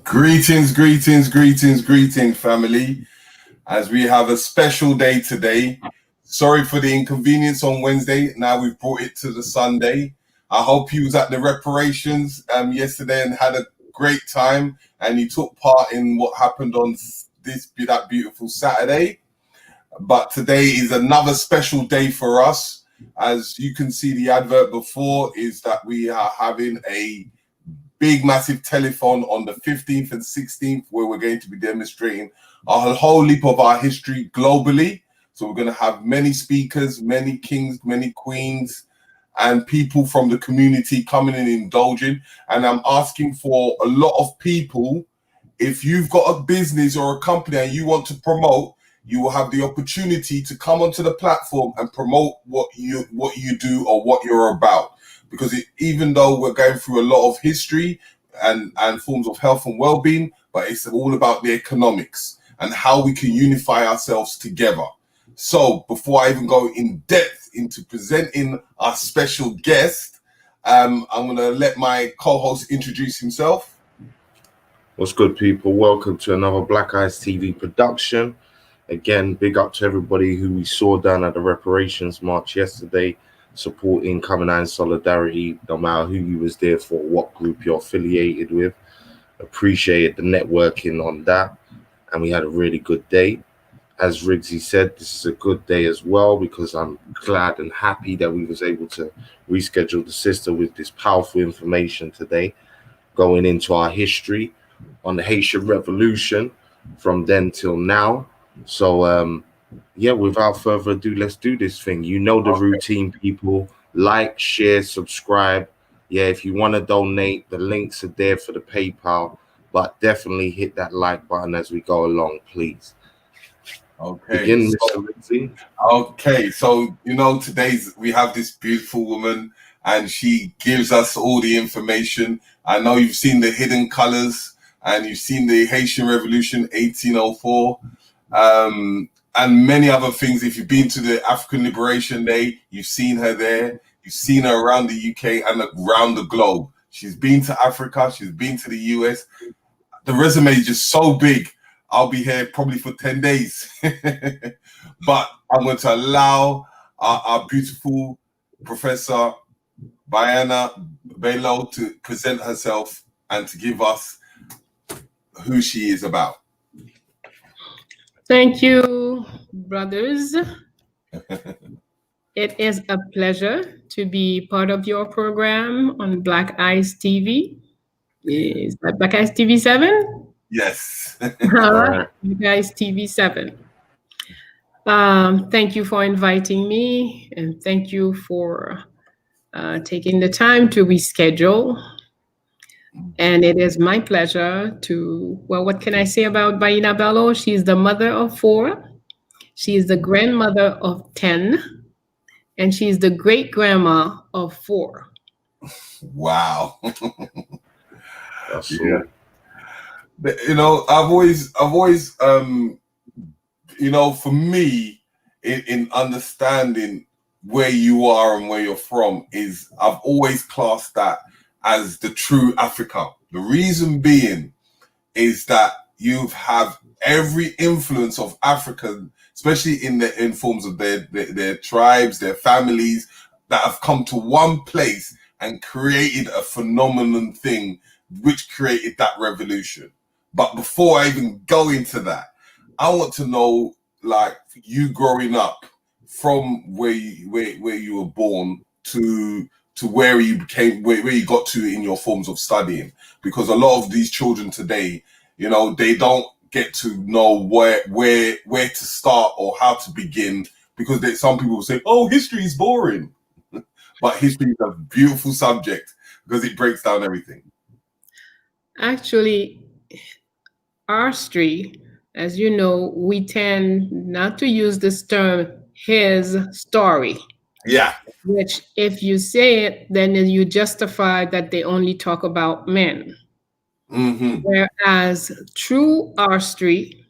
Greetings, greetings, greetings, greetings, family. As we have a special day today. Sorry for the inconvenience on Wednesday. Now we've brought it to the Sunday. I hope you was at the reparations yesterday and had a great time, and you took part in what happened on that beautiful Saturday. But today is another special day for us. As you can see, the advert before is that we are having a big, massive telethon on the 15th and 16th, where we're going to be demonstrating a whole heap of our history globally. So we're going to have many speakers, many kings, many queens, and people from the community coming and indulging. And I'm asking for a lot of people. If you've got a business or a company and you want to promote, you will have the opportunity to come onto the platform and promote what you do or what you're about. Because even though we're going through a lot of history and forms of health and well-being, but it's all about the economics and how we can unify ourselves together. So before I even go in depth into presenting our special guest, I'm going to let my co-host introduce himself. What's good, people? Welcome to another Black Eyes TV production. Again, big up to everybody who we saw down at the reparations march yesterday, supporting, coming out in solidarity, no matter who you was there for, what group you're affiliated with. Appreciate the networking on that, and we had a really good day. As Riggsy said, this is a good day as well, because I'm glad and happy that we was able to reschedule the sister with this powerful information today, going into our history on the Haitian Revolution from then till now. So yeah, without further ado, let's do this thing. You know the routine, people. Like, share, subscribe. Yeah, if you want to donate, the links are there for the PayPal, but definitely hit that like button as we go along, please. Okay. Begin, Mr. Riggsy. Okay, so we have this beautiful woman, and she gives us all the information. I know you've seen the hidden colors, and you've seen the Haitian Revolution 1804. And many other things. If you've been to the African Liberation Day, you've seen her there. You've seen her around the UK and around the globe. She's been to Africa. She's been to the US. The resume is just so big. I'll be here probably for 10 days. But I'm going to allow our beautiful Professor Bayyinah Bello to present herself and to give us who she is about. Thank you, brothers. It is a pleasure to be part of your program on Black Eyes TV. Is that Black Eyes TV 7? Yes. Black Eyes TV 7. Thank you for inviting me, and thank you for taking the time to reschedule. And it is my pleasure to, well, what can I say about Bayyinah Bello? She's the mother of 4. She is the grandmother of 10. And she's the great-grandma of 4. Wow. That's yeah. But, I've always, for me, in understanding where you are and where you're from, is I've always classed that as the true Africa. The reason being is that you have every influence of Africa, especially in forms of their tribes, their families, that have come to one place and created a phenomenon thing, which created that revolution. But before I even go into that, I want to know, like, you growing up from where you were born to where you became, where you got to in your forms of studying, because a lot of these children today, they don't get to know where to start or how to begin, because some people will say, "Oh, history is boring," but history is a beautiful subject because it breaks down everything. Actually, our history, as you know, we tend not to use this term "his story." Yeah. Which, if you say it, then you justify that they only talk about men. Mm-hmm. Whereas through our history,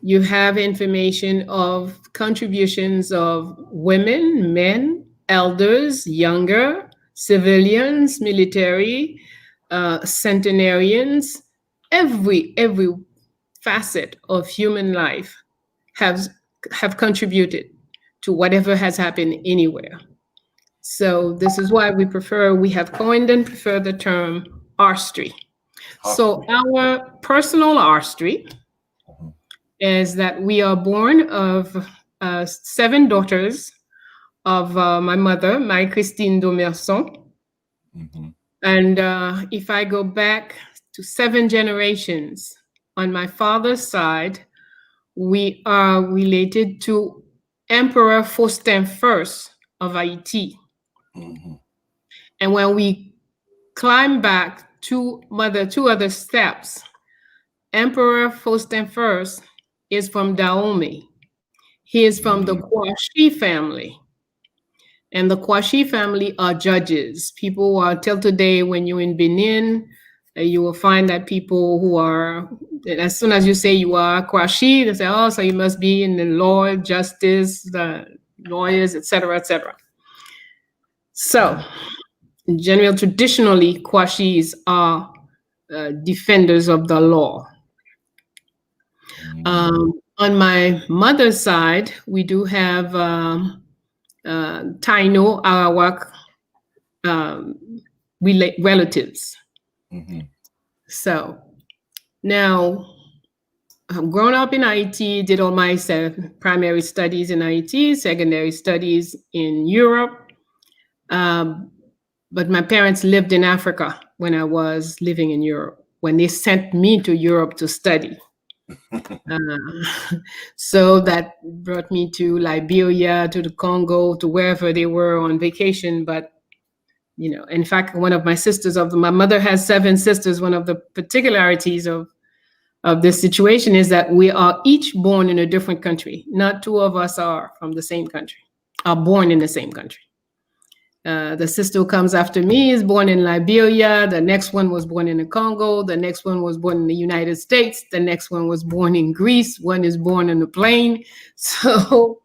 you have information of contributions of women, men, elders, younger, civilians, military, centenarians, every facet of human life have contributed to whatever has happened anywhere. So this is why we have coined and prefer the term artistry. So our personal artistry is that we are born of 7 daughters of my mother, Marie-Christine Domerson. And if I go back to 7 generations, on my father's side, we are related to Emperor Faustin I of Haiti. And when we climb back 2 other steps, Emperor Faustin I is from Dahomey. He is from the Kwashi family. And the Kwashi family are judges. People are, till today, when you're in Benin, you will find that people who are, as soon as you say you are Kwashi, they say, oh, so you must be in the law, justice, the lawyers, etc., etc. So, in general, traditionally, Kwashis are defenders of the law. On my mother's side, we do have Taino, Arawak relatives. So now, I've grown up in Haiti, did all my primary studies in Haiti, secondary studies in Europe. But my parents lived in Africa when I was living in Europe, when they sent me to Europe to study. So that brought me to Liberia, to the Congo, to wherever they were on vacation. But, you know, in fact, one of my sisters, my mother has 7 sisters. One of the particularities of this situation is that we are each born in a different country. Not 2 of us are from the same country, are born in the same country. The sister who comes after me is born in Liberia. The next one was born in the Congo. The next one was born in the United States. The next one was born in Greece. One is born on the plane. So,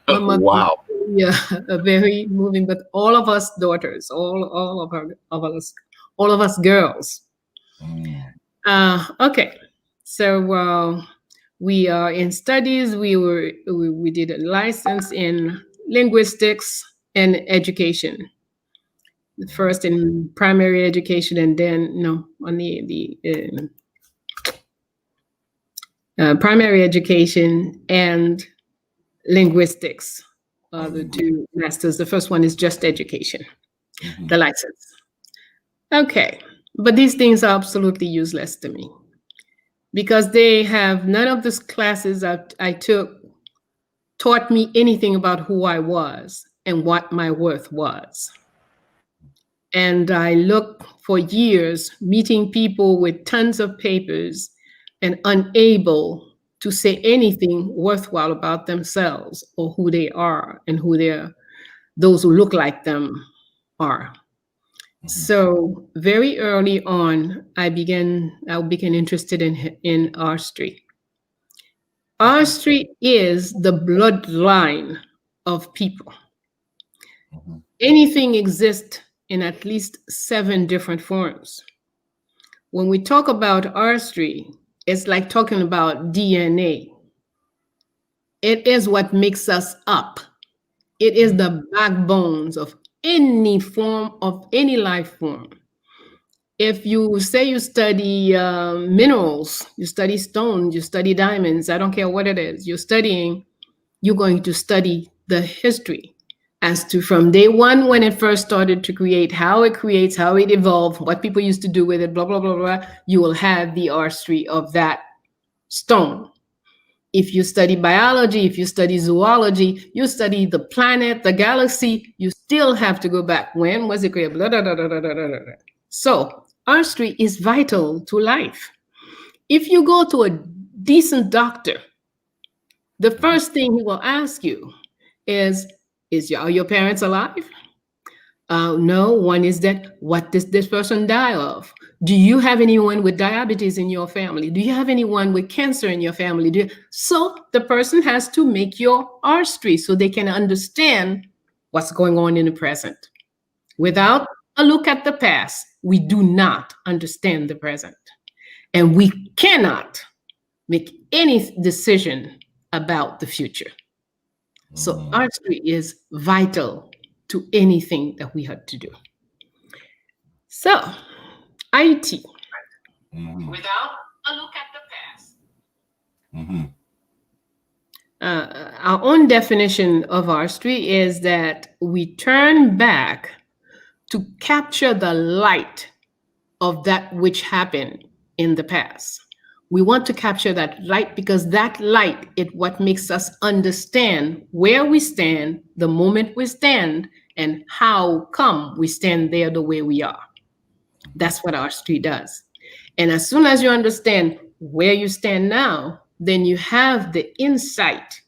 my mother, wow, yeah, a very moving. But all of us daughters, all of us girls. Okay, so we are in studies. We did a license in linguistics and education. First in primary education, and then on the primary education and linguistics are the 2 masters. The first one is just education, the license. Okay, but these things are absolutely useless to me because they have none of these classes I took taught me anything about who I was and what my worth was. And I looked for years meeting people with tons of papers and unable to say anything worthwhile about themselves or who they are and who those who look like them are. So very early on, I became interested in artistry. Artistry is the bloodline of people. Anything exists in at least 7 different forms. When we talk about artistry, it's like talking about DNA. It is what makes us up. It is the backbones of any form of any life form. If you say you study minerals, you study stones, you study diamonds, I don't care what it is, you're going to study the history as to from day one when it first started to create, how it creates, how it evolved, what people used to do with it, blah, blah, blah, blah. You will have the artistry of that stone. If you study biology, if you study zoology, you study the planet, the galaxy, you still have to go back. When was it created? Blah, blah, blah, blah, blah, blah, blah. So artistry is vital to life. If you go to a decent doctor, the first thing he will ask you is are your parents alive? No, one is dead. What does this person die of? Do you have anyone with diabetes in your family? Do you have anyone with cancer in your family? So the person has to make your artistry so they can understand what's going on in the present. Without a look at the past, we do not understand the present. And we cannot make any decision about the future. So artistry is vital to anything that we have to do. So, AYITI, without a look at the past. Our own definition of artistry is that we turn back to capture the light of that which happened in the past. We want to capture that light because that light is what makes us understand where we stand, the moment we stand, and how come we stand there the way we are. That's what artistry does. And as soon as you understand where you stand now, then you have the insight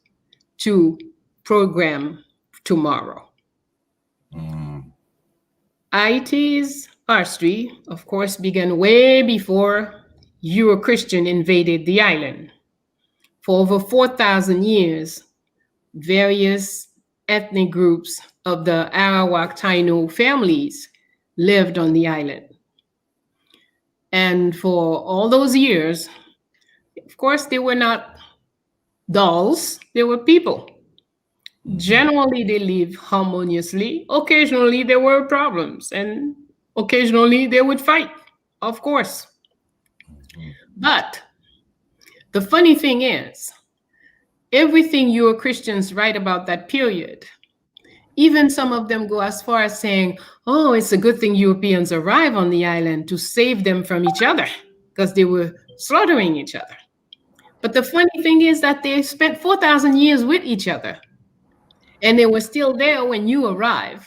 to program tomorrow. AYITI's artistry, of course, began way before Euro-Christian invaded the island. For over 4,000 years, various ethnic groups of the Arawak-Taino families lived on the island. And for all those years, of course, they were not dolls, they were people. Generally, they lived harmoniously. Occasionally, there were problems, and occasionally they would fight, of course. But the funny thing is, everything you Christians write about that period, even some of them go as far as saying, oh, it's a good thing Europeans arrived on the island to save them from each other because they were slaughtering each other. But the funny thing is that they spent 4,000 years with each other, and they were still there when you arrived.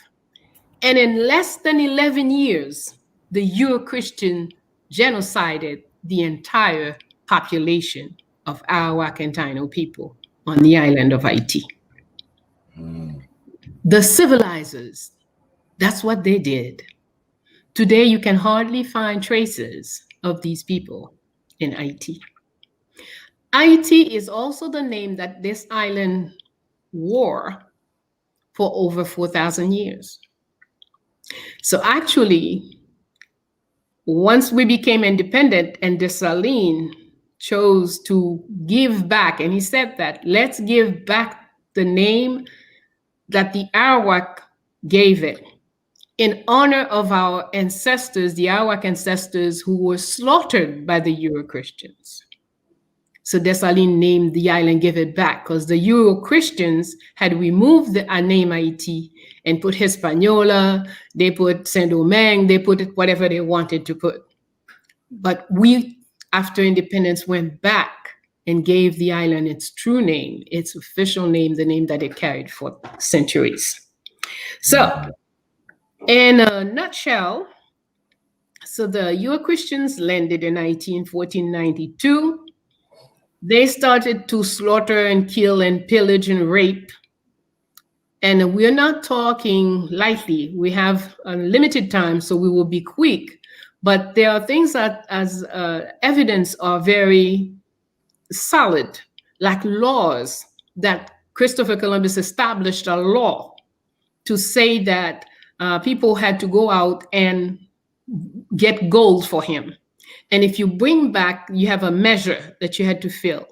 And in less than 11 years, the Euro-Christian genocided the entire population of Arawak and Taino people on the island of Haiti. The civilizers, that's what they did. Today, you can hardly find traces of these people in Haiti. Haiti is also the name that this island wore for over 4,000 years. So actually, once we became independent and Dessalines chose to give back, and he said that, let's give back the name that the Arawak gave it in honor of our ancestors, the Arawak ancestors who were slaughtered by the Euro-Christians. So Dessalines named the island, give it back, because the Euro-Christians had removed the name Haiti and put Hispaniola, they put Saint-Domingue, they put it whatever they wanted to put. But we, after independence, went back and gave the island its true name, its official name, the name that it carried for centuries. So, in a nutshell, so the Euro-Christians landed in Haiti in 1492. They started to slaughter and kill and pillage and rape. And we're not talking lightly. We have a limited time, so we will be quick. But there are things that, as evidence, are very solid, like laws that Christopher Columbus established a law to say that people had to go out and get gold for him. And if you bring back, you have a measure that you had to fill.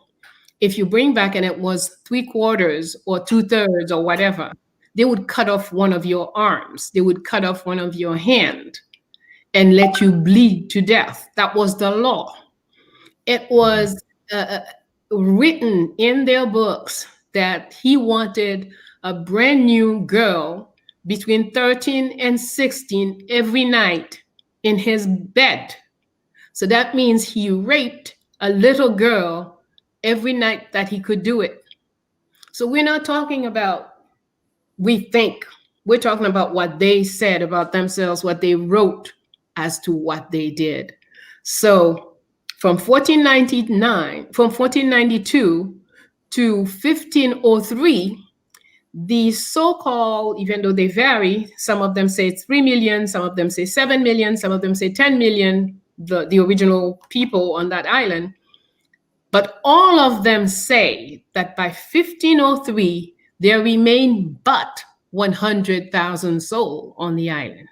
If you bring back and it was 3/4 or 2/3 or whatever, they would cut off one of your arms. They would cut off one of your hand and let you bleed to death. That was the law. It was written in their books that he wanted a brand new girl between 13 and 16 every night in his bed. So that means he raped a little girl every night that he could do it. So we're not talking about, we think, we're talking about what they said about themselves, what they wrote as to what they did. So from 1492 to 1503, the so-called, even though they vary, some of them say 3 million, some of them say 7 million, some of them say 10 million, the original people on that island. But all of them say that by 1503, there remained but 100,000 souls on the island.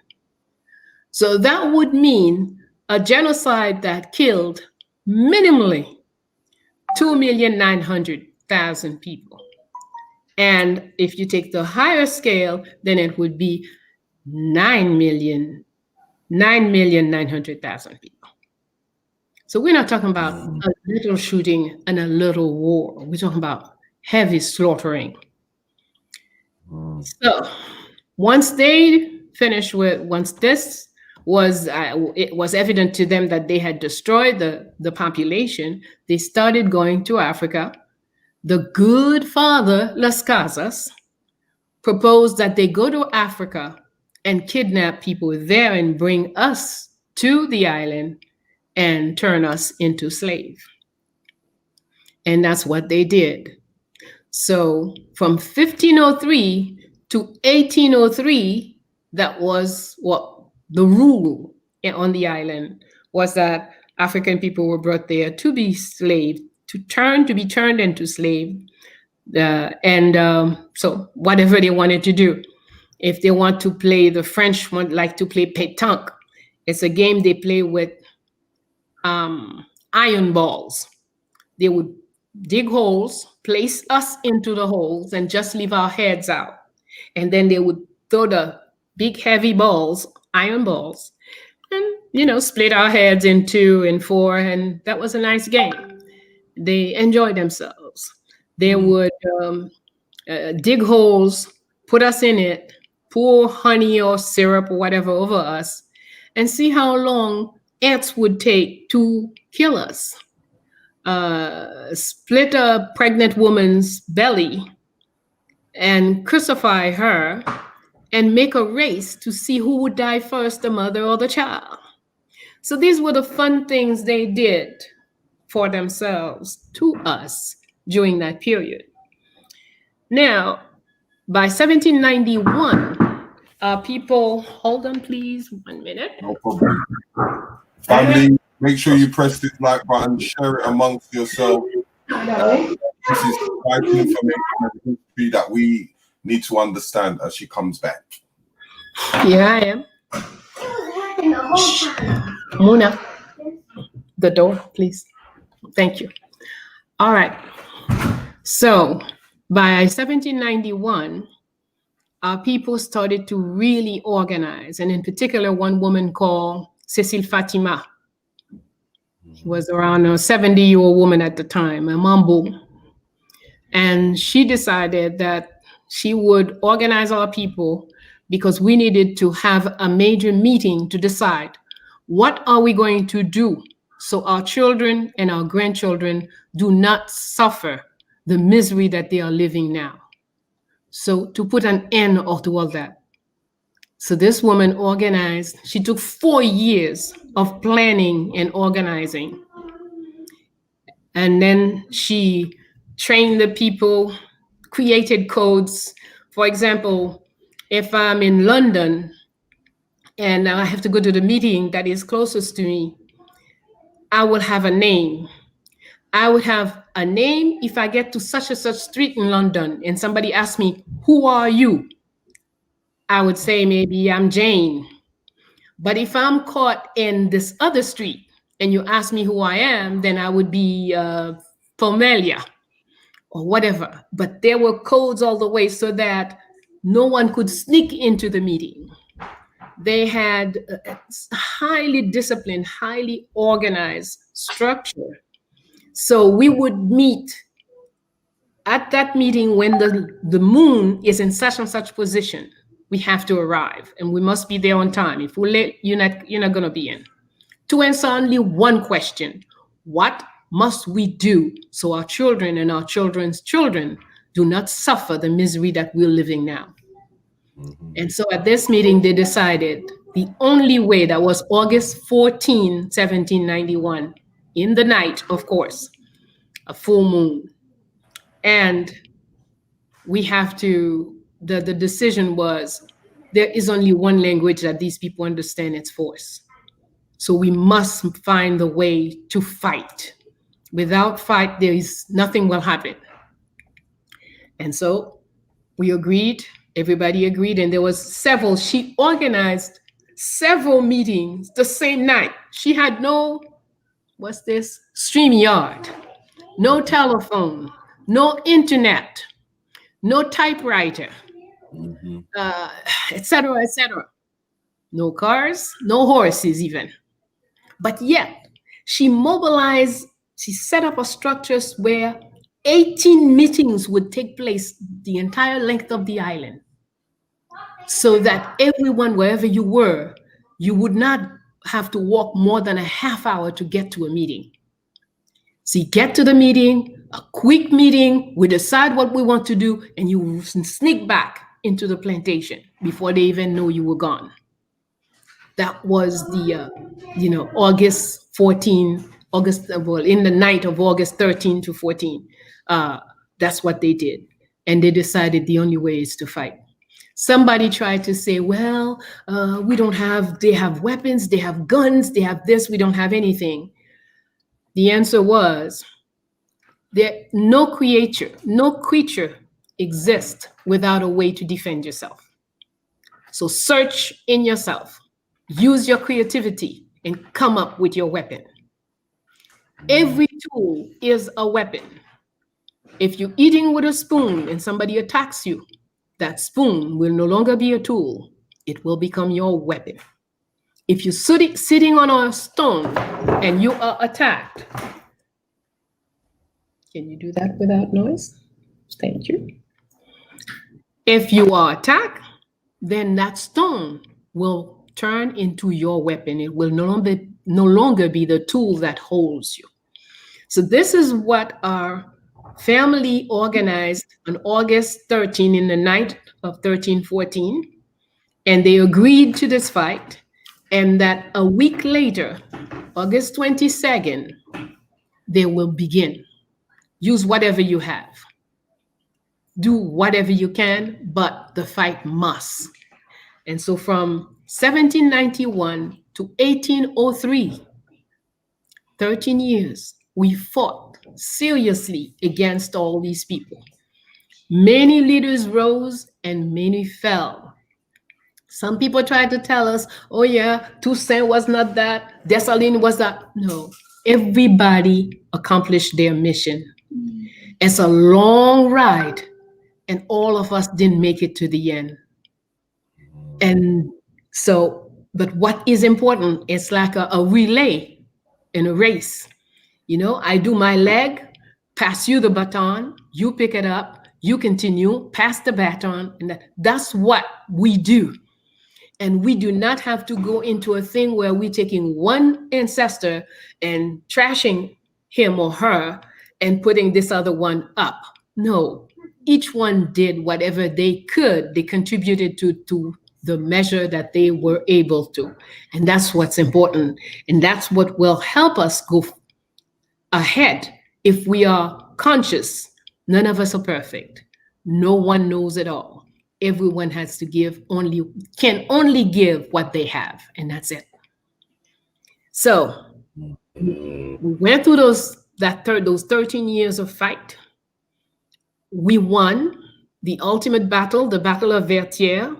So that would mean a genocide that killed minimally 2,900,000 people. And if you take the higher scale, then it would be 9,900,000 people. So we're not talking about a little shooting and a little war. We're talking about heavy slaughtering. So once they finished once this was, it was evident to them that they had destroyed the population, they started going to Africa. The good father, Las Casas, proposed that they go to Africa and kidnap people there and bring us to the island and turn us into slaves. And that's what they did. So from 1503 to 1803, that was what the rule on the island was, that African people were brought there to be slaves, to be turned into slaves. So whatever they wanted to do. If they want to play, the French like to play pétanque. It's a game they play with iron balls. They would dig holes, place us into the holes, and just leave our heads out. And then they would throw the big heavy balls, iron balls, and split our heads in 2 and 4, and that was a nice game. They enjoyed themselves. They would dig holes, put us in it, pour honey or syrup or whatever over us, and see how long ants would take to kill us. Split a pregnant woman's belly and crucify her and make a race to see who would die first, the mother or the child. So these were the fun things they did for themselves to us during that period. Now, by 1791, people, hold on please, 1 minute. No problem. Family, make sure you press this like button, share it amongst yourself. This is vital information and history that we need to understand as she comes back. Here I am. Muna, the door, please. Thank you. All right. So by 1791, our people started to really organize, and in particular, one woman called Cecile Fatima. She was around a 70-year-old woman at the time, a Mambo. And she decided that she would organize our people because we needed to have a major meeting to decide what are we going to do so our children and our grandchildren do not suffer the misery that they are living now. So to put an end to all that. So this woman organized, she took 4 years of planning and organizing. And then she trained the people, created codes. For example, if I'm in London and I have to go to the meeting that is closest to me, I will have a name. I would have a name if I get to such and such street in London and somebody asks me, who are you? I would say maybe I'm Jane. But if I'm caught in this other street and you ask me who I am, then I would be Pomelia or whatever. But there were codes all the way so that no one could sneak into the meeting. They had a highly disciplined, highly organized structure. So we would meet at that meeting when the moon is in such and such position. We have to arrive and we must be there on time. If we're late, you're not going to be in. To answer only one question: what must we do so our children and our children's children do not suffer the misery that we're living now? And so at this meeting, they decided the only way, that was August 14, 1791, in the night, of course, a full moon. And we have to, the decision was, there is only one language that these people understand, it's force. So we must find the way to fight. Without fight, nothing will happen. And so we agreed, everybody agreed, and there was she organized several meetings the same night. She had no what's this? StreamYard. No telephone, no internet, no typewriter, etc., etc. No cars, no horses even. But yet, she mobilized, she set up a structures where 18 meetings would take place the entire length of the island, so that everyone, wherever you were, you would not have to walk more than a half hour to get to a meeting. So you get to the meeting, a quick meeting, we decide what we want to do, and you sneak back into the plantation before they even know you were gone. That was the, August 14, in the night of August 13 to 14. That's what they did. And they decided the only way is to fight. Somebody tried to say, well, they have weapons, they have guns, they have this, we don't have anything. The answer was, no creature exists without a way to defend yourself. So search in yourself, use your creativity, and come up with your weapon. Every tool is a weapon. If you're eating with a spoon and somebody attacks you, that spoon will no longer be a tool. It will become your weapon. If you're sitting on a stone and you are attacked, can you do that without noise? Thank you. If you are attacked, then that stone will turn into your weapon. It will no longer be the tool that holds you. So this is what our family organized on August 13 in the night of 13-14. And they agreed to this fight. And that a week later, August 22nd, they will begin. Use whatever you have. Do whatever you can, but the fight must. And so from 1791 to 1803, 13 years, we fought seriously against all these people. Many leaders rose and many fell. Some people tried to tell us, oh yeah, Toussaint was not that, Dessalines was that. No, everybody accomplished their mission. It's a long ride, and all of us didn't make it to the end. And so, but what is important, it's like a relay in a race. I do my leg, pass you the baton, you pick it up, you continue, pass the baton, and that's what we do. And we do not have to go into a thing where we're taking one ancestor and trashing him or her and putting this other one up. No, each one did whatever they could. They contributed to the measure that they were able to. And that's what's important. And that's what will help us go ahead if we are conscious. None of us are perfect. No one knows it all. Everyone has to can only give what they have, and that's it. So we went through those 13 years of fight. We won the ultimate battle, the Battle of Vertières.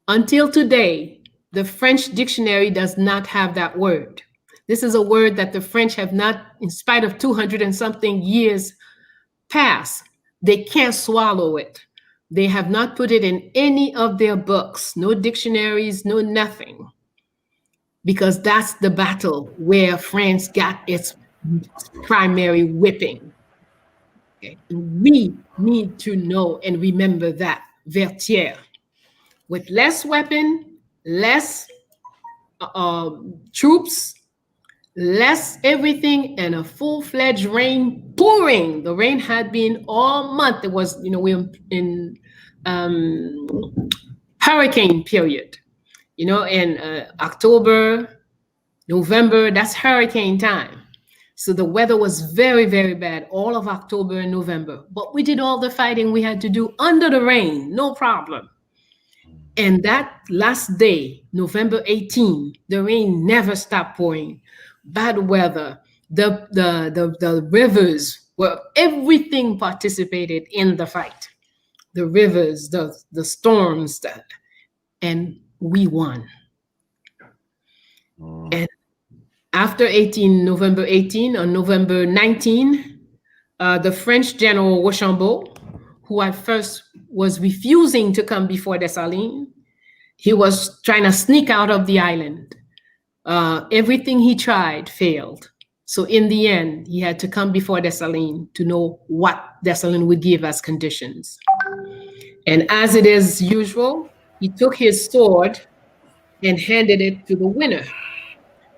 Until today, the French dictionary does not have that word. This is a word that the French have not, in spite of 200 and something years past, they can't swallow it. They have not put it in any of their books, no dictionaries, no nothing, because that's the battle where France got its primary whipping. Okay. We need to know and remember that, Vertières. With less weapon, less troops, less everything, and a full-fledged rain pouring. The rain had been all month. It was, we're in hurricane period, in October, November, that's hurricane time. So the weather was very, very bad all of October and November. But we did all the fighting we had to do under the rain, no problem. And that last day, November 18, the rain never stopped pouring. Bad weather, the rivers, everything participated in the fight. The rivers, the storms, and we won. And after November 18, on November 19, the French General Rochambeau, who at first was refusing to come before Dessalines, he was trying to sneak out of the island. Everything he tried failed. So in the end, he had to come before Dessalines to know what Dessalines would give as conditions. And as it is usual, he took his sword and handed it to the winner.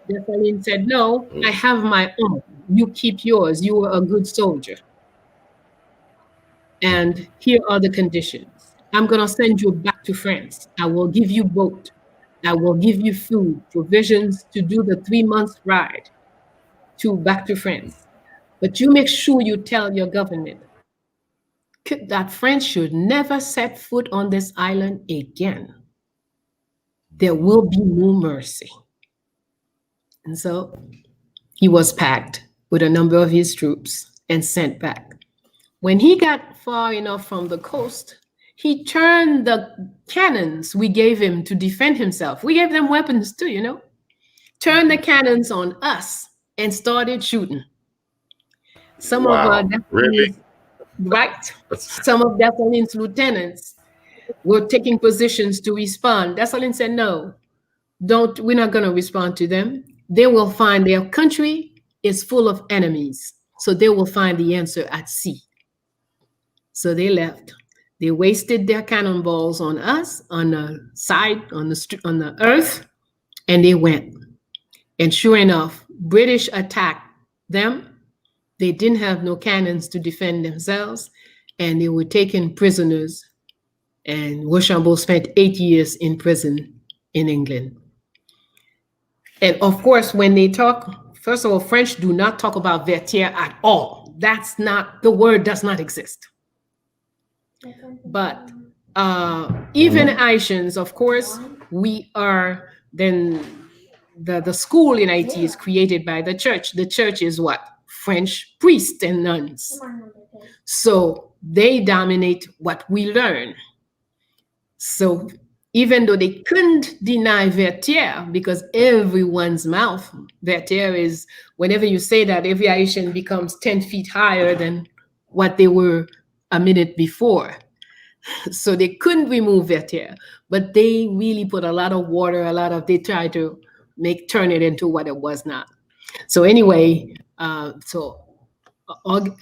Dessalines said, "No, I have my own. You keep yours. You were a good soldier. And here are the conditions. I'm going to send you back to France. I will give you boat. I will give you food, provisions to do the 3 months ride back to France. But you make sure you tell your government that France should never set foot on this island again. There will be no mercy." And so he was packed with a number of his troops and sent back. When he got far enough from the coast, he turned the cannons we gave him to defend himself. We gave them weapons too, you know. Turned the cannons on us and started shooting. Some of our Some of Dessalines' lieutenants were taking positions to respond. Dessalines said, "No, we're not going to respond to them. They will find their country is full of enemies, so they will find the answer at sea." So they left. They wasted their cannonballs on us, on the side, on the earth, and they went. And sure enough, British attacked them. They didn't have no cannons to defend themselves, and they were taken prisoners. And Rochambeau spent 8 years in prison in England. And of course, when they talk, first of all, French do not talk about Vertières at all. That's not, the word does not exist. But even Haitians, of course, we are then, the school in Haiti is created by the church. The church is what? French priests and nuns. So they dominate what we learn. So even though they couldn't deny Vertières, because everyone's mouth, Vertières is, whenever you say that, every Haitian becomes 10 feet higher than what they were a minute before. So they couldn't remove Vertières, but they really put a lot of water, they tried to turn it into what it was not. So anyway,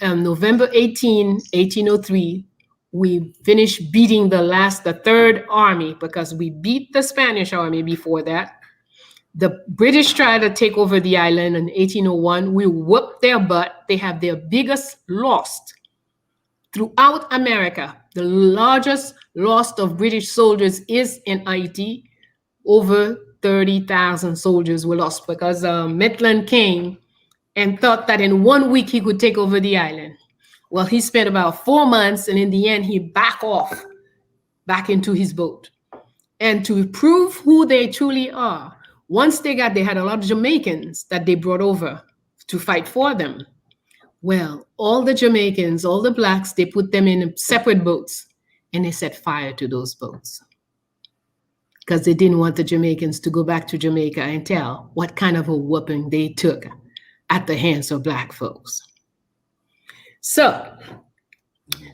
November 18, 1803, we finished beating the third army, because we beat the Spanish army before that. The British tried to take over the island in 1801. We whooped their butt. They have their biggest loss throughout America. The largest loss of British soldiers is in Haiti. Over 30,000 soldiers were lost, because Maitland came and thought that in 1 week he could take over the island. Well, he spent about 4 months, and in the end, he back into his boat. And to prove who they truly are, once they had a lot of Jamaicans that they brought over to fight for them. Well, all the Jamaicans, all the blacks, they put them in separate boats, and they set fire to those boats, because they didn't want the Jamaicans to go back to Jamaica and tell what kind of a whooping they took at the hands of black folks. So,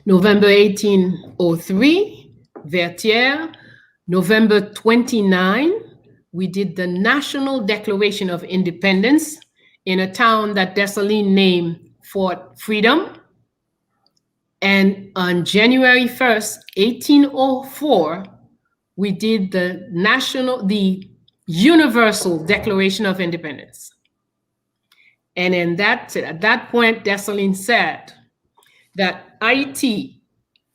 November 1803, Vertières. November 29, we did the National Declaration of Independence in a town that Dessalines named Fort Freedom. And on January 1st, 1804, we did the Universal Declaration of Independence. And at that point, Dessalines said that Haiti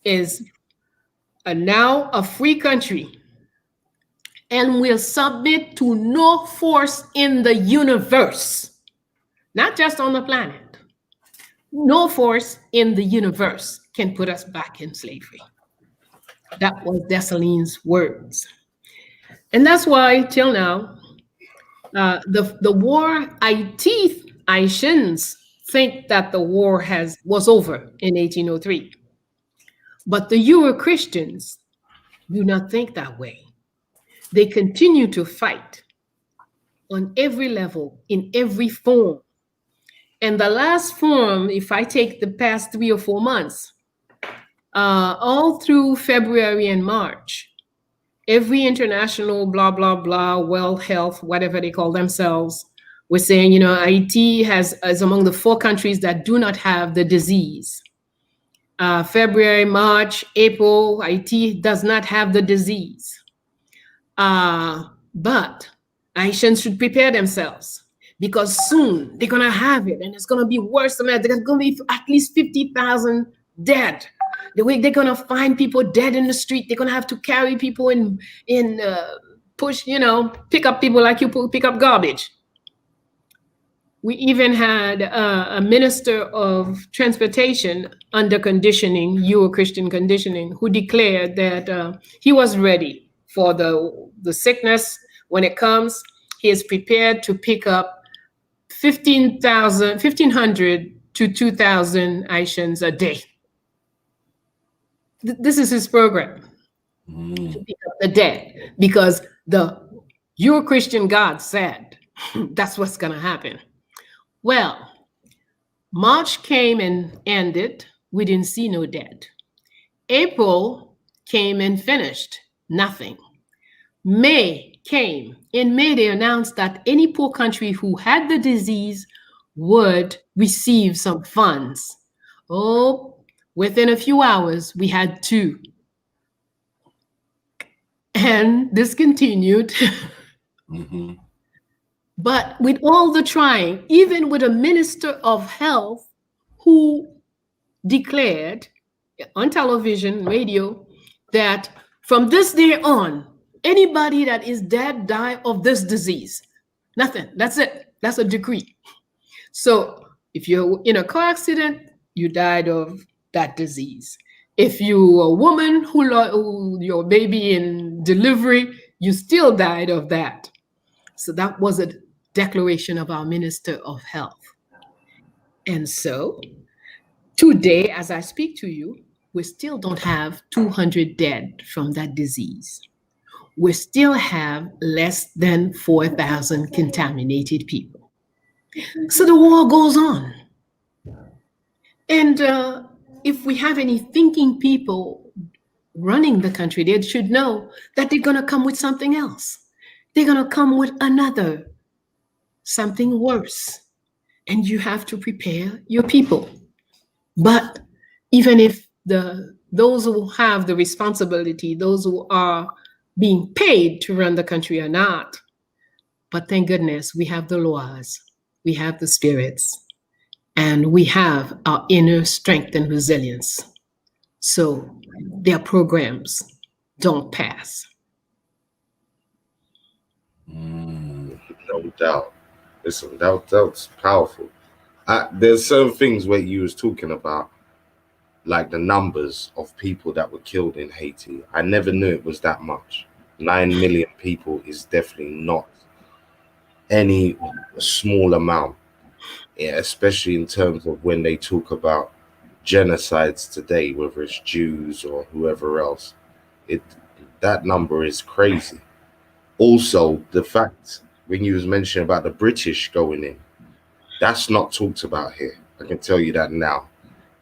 is now a free country and will submit to no force in the universe, not just on the planet. No force in the universe can put us back in slavery. That was Dessalines' words. And that's why, till now, the war, Haitians think that the war was over in 1803. But the on every level, in every form. And the last form, if I take the past 3 or 4 months, all through February and March, every international blah, blah, blah, wealth, health, whatever they call themselves, was saying, Haiti is among the 4 countries that do not have the disease. February, March, April, Haiti does not have the disease. But Haitians should prepare themselves, because soon they're going to have it, and it's going to be worse than that. There's going to be at least 50,000 dead. The way they're going to find people dead in the street, they're going to have to carry people in push, pick up people like you pick up garbage. We even had a minister of transportation under conditioning, Euro-Christian conditioning, who declared that he was ready for the sickness. When it comes, he is prepared to pick up 1,500 to 2,000 Haitians a day. This is his program, to pick up the dead, because the Euro-Christian God said that's what's going to happen. Well, March came and ended. We didn't see no dead. April came and finished. Nothing. May came. In May, they announced that any poor country who had the disease would receive some funds. Oh, within a few hours, we had 2. And this continued. Mm-hmm. But with all the trying, even with a minister of health who declared on television, radio, that from this day on, anybody that is dead die of this disease. Nothing. That's it. That's a decree. So if you're in a car accident, you died of that disease. If you're a woman who your baby in delivery, you still died of that. So that was a declaration of our Minister of Health. And so today, as I speak to you, we still don't have 200 dead from that disease. We still have less than 4,000 contaminated people. So the war goes on. And if we have any thinking people running the country, they should know that they're going to come with something else. They're going to come with something worse. And you have to prepare your people. But even if those who have the responsibility, those who are being paid to run the country are not, but thank goodness we have the laws, we have the spirits, and we have our inner strength and resilience. So their programs don't pass. No doubt. Listen, that's powerful. There's certain things where you was talking about, like the numbers of people that were killed in Haiti. I never knew it was that much. 9 million people is definitely not any small amount, especially in terms of when they talk about genocides today, whether it's Jews or whoever else. That number is crazy. Also, the fact when you was mentioning about the British going in, that's not talked about here. I can tell you that now.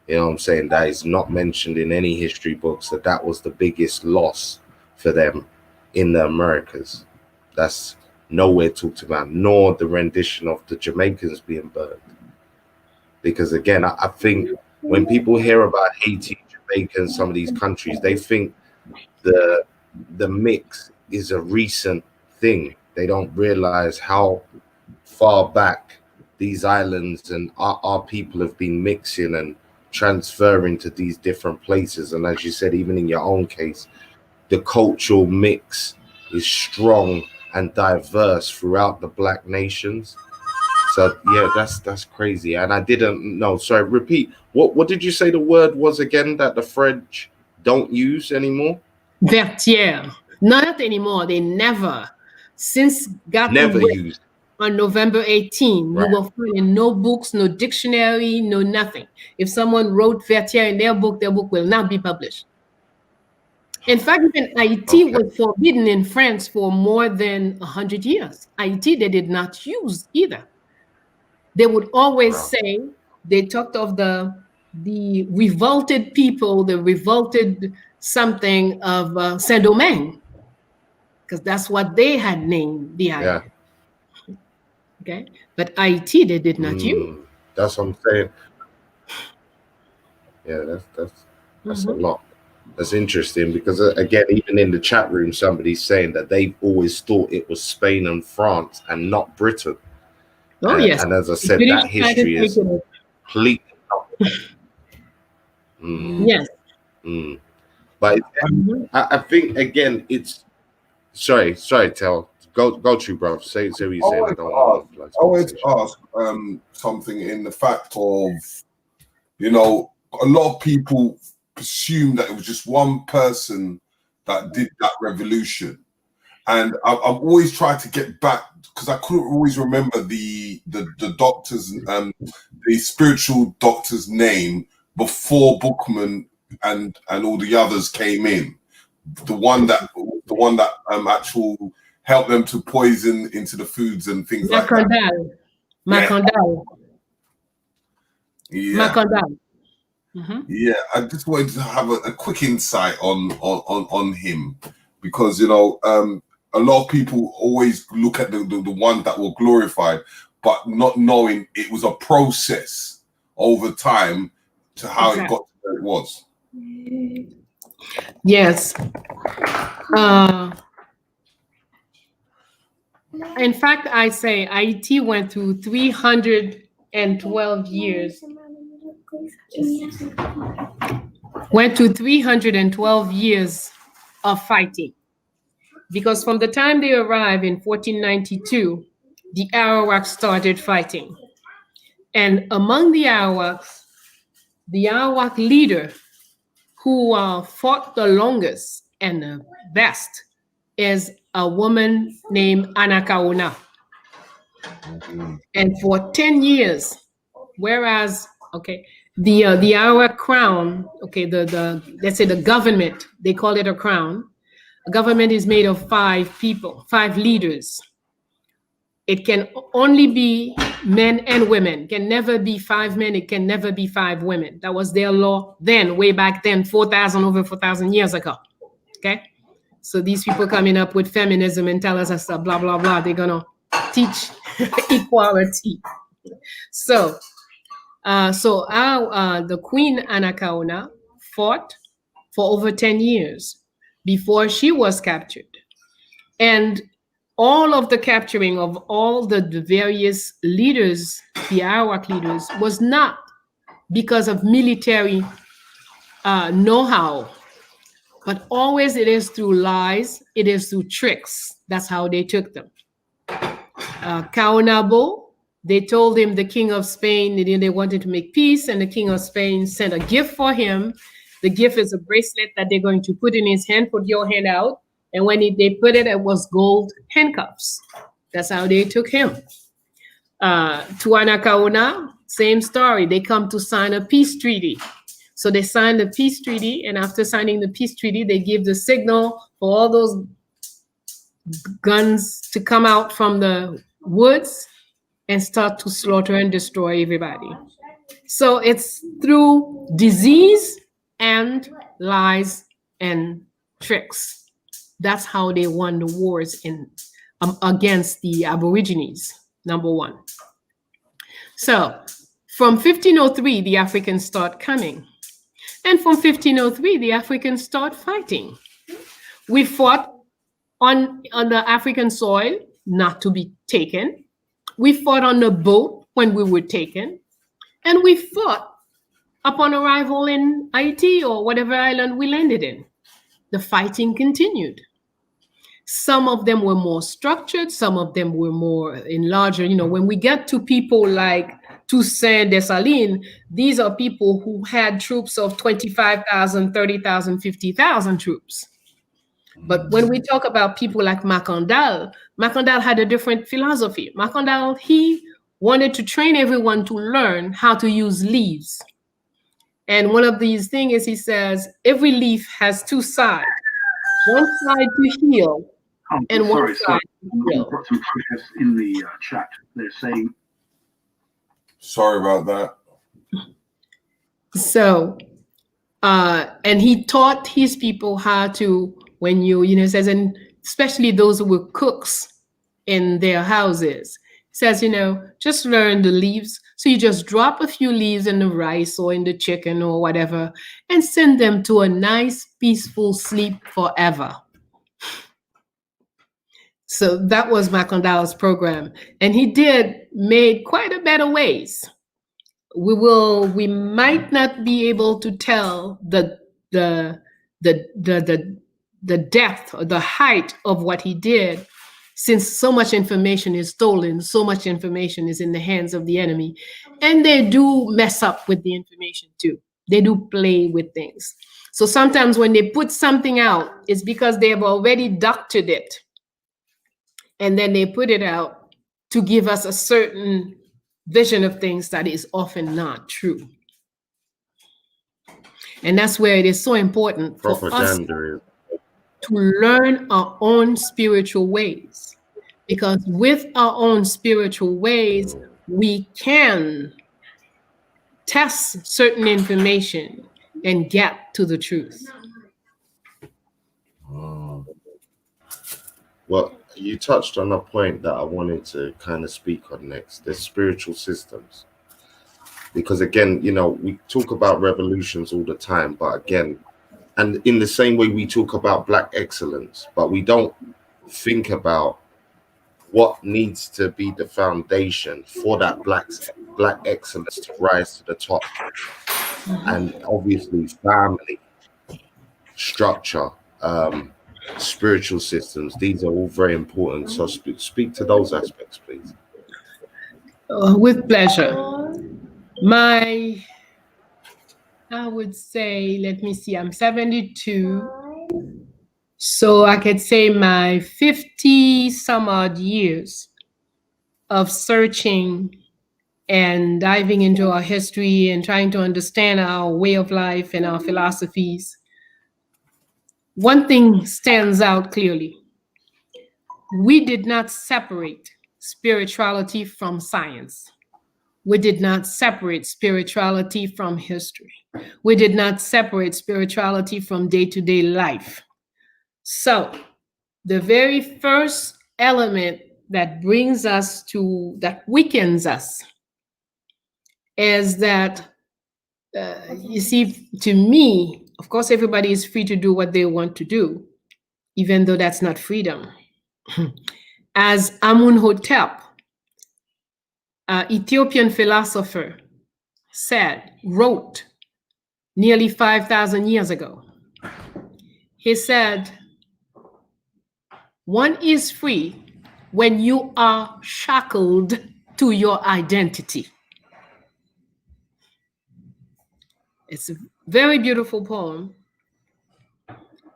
You know what I'm saying? That is not mentioned in any history books, that was the biggest loss for them in the Americas. That's nowhere talked about, nor the rendition of the Jamaicans being burned. Because again, I think when people hear about Haiti, Jamaica, and some of these countries, they think the mix is a recent thing. They don't realize how far back these islands and our people have been mixing and transferring to these different places. And as you said, even in your own case, the cultural mix is strong and diverse throughout the Black nations. So yeah, that's crazy. And I didn't know. Sorry, repeat. What did you say the word was again that the French don't use anymore? Vertière. Not anymore. They never. Since got never used on November 18, right. You will find no books, no dictionary, no nothing. If someone wrote Vertière in their book will not be published. In fact, even Haiti was forbidden in France for more than 100 years. Haiti, they did not use either. They would always say, they talked of the revolted people, the revolted something of Saint-Domingue, because that's what they had named the island. Okay, but Haiti, they did not use. That's what I'm saying. Yeah, that's a lot. That's interesting because again, even in the chat room, somebody's saying that they've always thought it was Spain and France and not Britain. Oh, yes. And as I said, that history is completely yes. But I think again, it's sorry, Tel. Go to, bro. Say what you're saying. I wanted to ask something in the fact of, you know, a lot of people assume that it was just one person that did that revolution, and I've always tried to get back because I couldn't always remember the doctor's the spiritual doctor's name before Bookman and all the others came in. The one that actual helped them to poison into the foods and things like that. Macandal. Yeah. Macandal. Yeah, I just wanted to have a quick insight on him because, you know, a lot of people always look at the ones that were glorified, but not knowing it was a process over time to how it got to where it was. Yes. In fact, I say Haiti went through 312 years. Went to 312 years of fighting. Because from the time they arrived in 1492, the Arawaks started fighting. And among the Arawak leader who fought the longest and the best is a woman named Anakaona. And for 10 years, whereas, the Arawak crown, let's say the government, they call it a crown. A government is made of 5 people, 5 leaders. It can only be men and women. It can never be 5 men. It can never be 5 women. That was their law then, way back then, over 4,000 years ago. Okay? So these people coming up with feminism and tell us stuff, blah, blah, blah. They're going to teach equality. So the Queen Anakaona fought for over 10 years before she was captured. And all of the capturing of all the various leaders, the Arawak leaders, was not because of military know-how, but always it is through lies, it is through tricks. That's how they took them. Kaonabo, they told him the King of Spain, they wanted to make peace, and the King of Spain sent a gift for him. The gift is a bracelet that they're going to put in his hand, put your hand out, and when they put it, it was gold handcuffs. That's how they took him. Tuanakaona, same story. They come to sign a peace treaty. So they signed the peace treaty, and after signing the peace treaty, they give the signal for all those guns to come out from the woods and start to slaughter and destroy everybody. So it's through disease and lies and tricks. That's how they won the wars against the Aborigines, number one. So from 1503, the Africans start coming. And from 1503, the Africans start fighting. We fought on the African soil, not to be taken. We fought on the boat when we were taken. And we fought upon arrival in Haiti or whatever island we landed in. The fighting continued. Some of them were more structured. Some of them were more enlarged. You know, when we get to people like Toussaint Dessalines, these are people who had troops of 25,000, 30,000, 50,000 troops. But when we talk about people like Macandal had a different philosophy. Macandal, he wanted to train everyone to learn how to use leaves. And one of these things is he says, every leaf has 2 sides. one side to heal and one sorry, side to heal. some protests in the chat. They're saying. Sorry about that. So, and he taught his people how to, when it says, and especially those who were cooks in their houses, says, just learn the leaves. So you just drop a few leaves in the rice or in the chicken or whatever and send them to a nice, peaceful sleep forever. So that was Macondao's program. And he made quite a better ways. We might not be able to tell the depth or the height of what he did, since so much information is stolen, so much information is in the hands of the enemy, and they do mess up with the information too. They do play with things. So sometimes when they put something out, it's because they have already doctored it, and then they put it out to give us a certain vision of things that is often not true. And that's where it is so important for us to learn our own spiritual ways. Because with our own spiritual ways, we can test certain information and get to the truth. Well, you touched on a point that I wanted to kind of speak on next, the spiritual systems. Because again, we talk about revolutions all the time, but again, and in the same way we talk about Black excellence, but we don't think about what needs to be the foundation for that Black excellence to rise to the top. And obviously family, structure, spiritual systems, these are all very important. So speak to those aspects, please. With pleasure. I would say, let me see, I'm 72. So I could say my 50 some odd years of searching and diving into our history and trying to understand our way of life and our philosophies. One thing stands out clearly. We did not separate spirituality from science. We did not separate spirituality from history. We did not separate spirituality from day-to-day life. So the very first element that brings us to, that weakens us, is that, you see, to me, of course, everybody is free to do what they want to do, even though that's not freedom. As Amunhotep, Ethiopian philosopher, wrote nearly 5,000 years ago. He said, one is free when you are shackled to your identity. It's a very beautiful poem,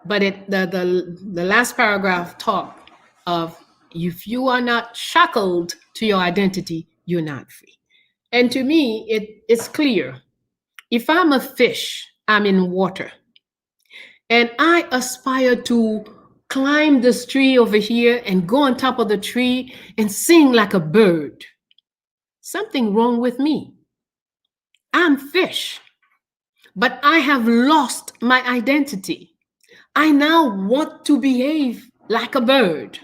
but the last paragraph talk of, if you are not shackled to your identity, you're not free. And to me, it's clear. If I'm a fish, I'm in water, and I aspire to climb this tree over here and go on top of the tree and sing like a bird, something wrong with me. I'm fish, but I have lost my identity. I now want to behave like a bird.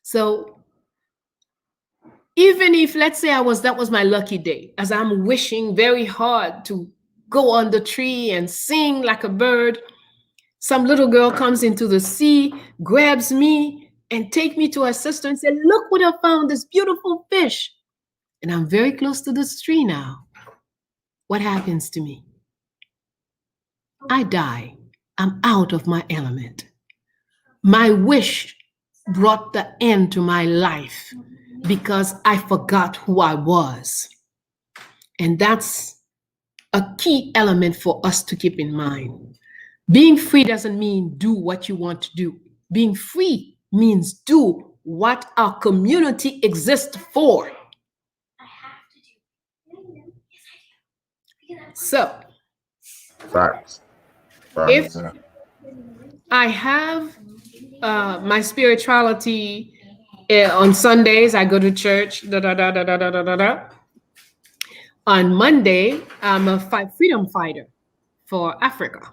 So even if, let's say, that was my lucky day, as I'm wishing very hard to go on the tree and sing like a bird, some little girl comes into the sea, grabs me, and take me to her sister and said, look what I found, this beautiful fish. And I'm very close to this tree now. What happens to me? I die. I'm out of my element. My wish brought the end to my life because I forgot who I was. And that's a key element for us to keep in mind. Being free doesn't mean do what you want to do. Being free means do what our community exists for. So, Facts. if I have my spirituality. On Sundays, I go to church. Da, da, da, da, da, da, da, da. On Monday, I'm a freedom fighter for Africa.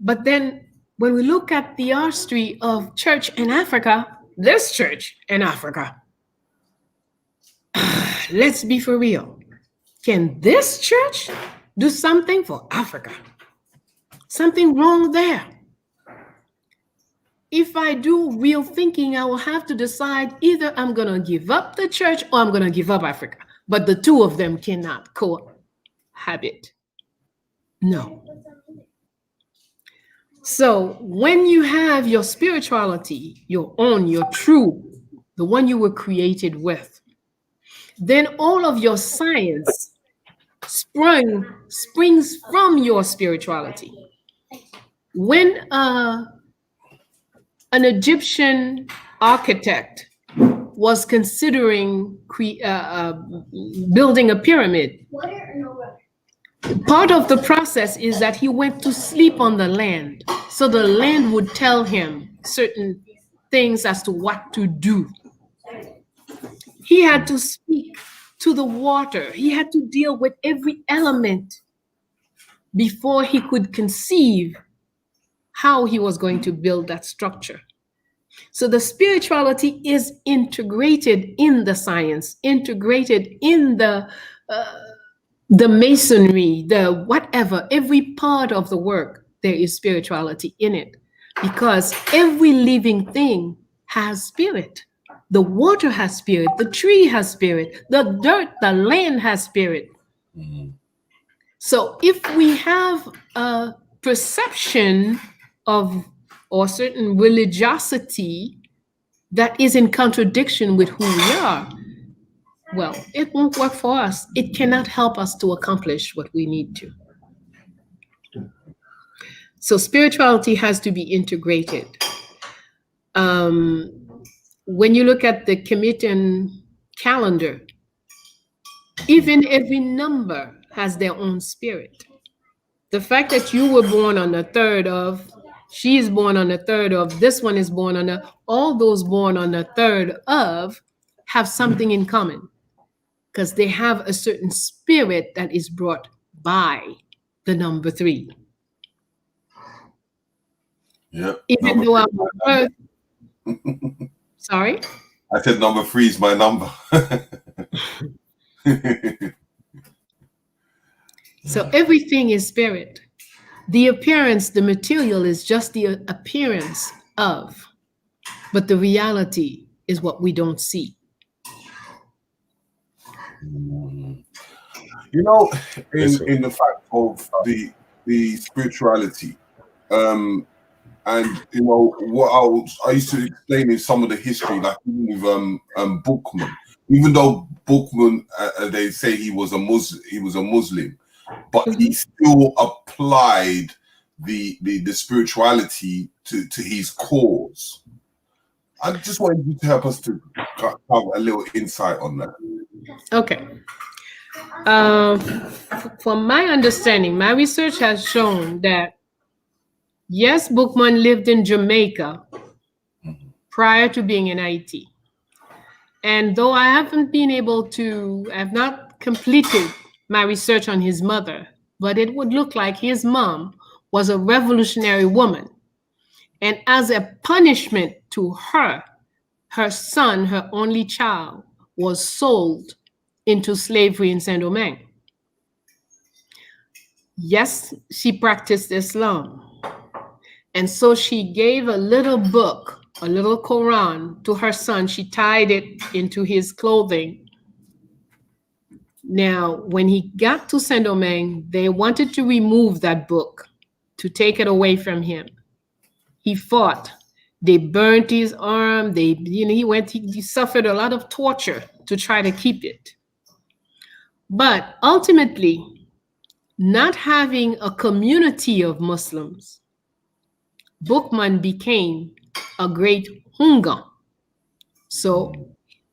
But then when we look at the history of church in Africa, this church in Africa, let's be for real. Can this church do something for Africa? Something wrong there. If I do real thinking, I will have to decide either I'm going to give up the church or I'm going to give up Africa. But the two of them cannot cohabit. No. So when you have your spirituality, your own, your true, the one you were created with, then all of your science springs from your spirituality. When an Egyptian architect was considering building a pyramid, part of the process is that he went to sleep on the land. So the land would tell him certain things as to what to do. He had to speak to the water. He had to deal with every element before he could conceive how he was going to build that structure. So the spirituality is integrated in the science, integrated in the masonry, the whatever, every part of the work, there is spirituality in it. Because every living thing has spirit. The water has spirit, the tree has spirit, the dirt, the land has spirit. Mm-hmm. So if we have a perception of or certain religiosity that is in contradiction with who we are, well, it won't work for us. It cannot help us to accomplish what we need to. So spirituality has to be integrated. When you look at the Kemetan calendar, even every number has their own spirit. The fact that you were born on the 3rd of, she is born on the 3rd of, this one is born on the, all those born on the 3rd of have something in common because they have a certain spirit that is brought by the number 3. Yep. Even though I'm birth, sorry? I said number 3 is my number. So everything is spirit. The appearance, the material is just the appearance of, but the reality is what we don't see. You know, in the fact of the spirituality, and you know what I used to explain in some of the history, like with Bookman. Even though Bookman, they say he was a Muslim, but he still applied the spirituality to his cause. I just wanted you to help us to have a little insight on that. Okay. From my understanding, my research has shown that yes, Bookman lived in Jamaica prior to being in Haiti. And though I haven't been able to, I have not completed my research on his mother, but it would look like his mom was a revolutionary woman. And as a punishment to her, her son, her only child, was sold into slavery in Saint-Domingue. Yes, she practiced Islam. And so she gave a little book, a little Quran to her son. She tied it into his clothing. Now, when he got to Saint-Domingue, they wanted to remove that book, to take it away from him. He fought. They burnt his arm. He suffered a lot of torture to try to keep it. But ultimately, not having a community of Muslims, Bookman became a great hunga. So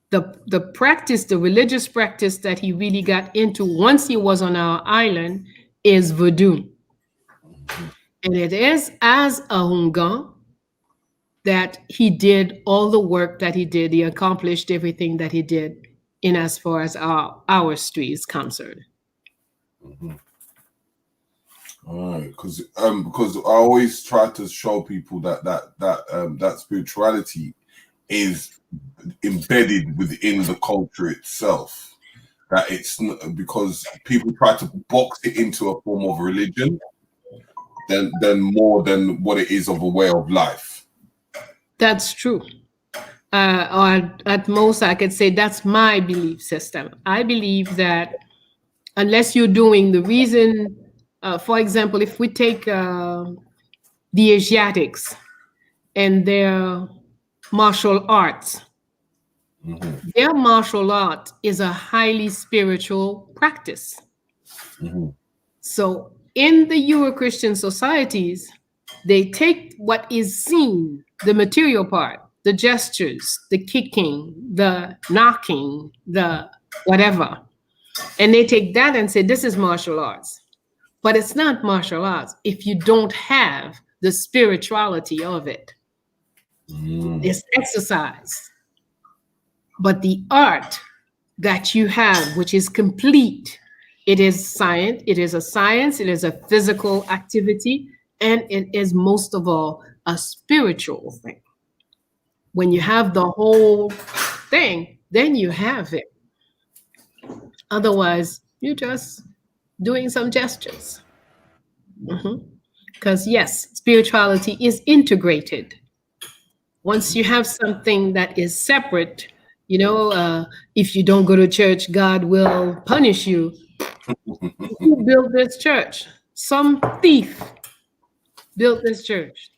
the practice, the religious practice that he really got into once he was on our island is VODUN. And it is as a Hungan that he did all the work that he did. He accomplished everything that he did in as far as our street is concerned. All right, because I always try to show people that spirituality is embedded within the culture itself. That it's not, because people try to box it into a form of religion, than more than what it is of a way of life. That's true. Or at most, I could say that's my belief system. I believe that unless you're doing the reason, for example, if we take the Asiatics and their martial arts, their martial art is a highly spiritual practice. So in the Euro-Christian societies, they take what is seen, the material part, the gestures, the kicking, the knocking, the whatever, and they take that and say, this is martial arts. But it's not martial arts if you don't have the spirituality of it. It's exercise. But the art that you have, which is complete, it is science, it is a physical activity, and it is most of all a spiritual thing. When you have the whole thing, then you have it. Otherwise, you're just doing some gestures. Because yes, spirituality is integrated. Once you have something that is separate, if you don't go to church, God will punish you. Who built this church? Some thief built this church.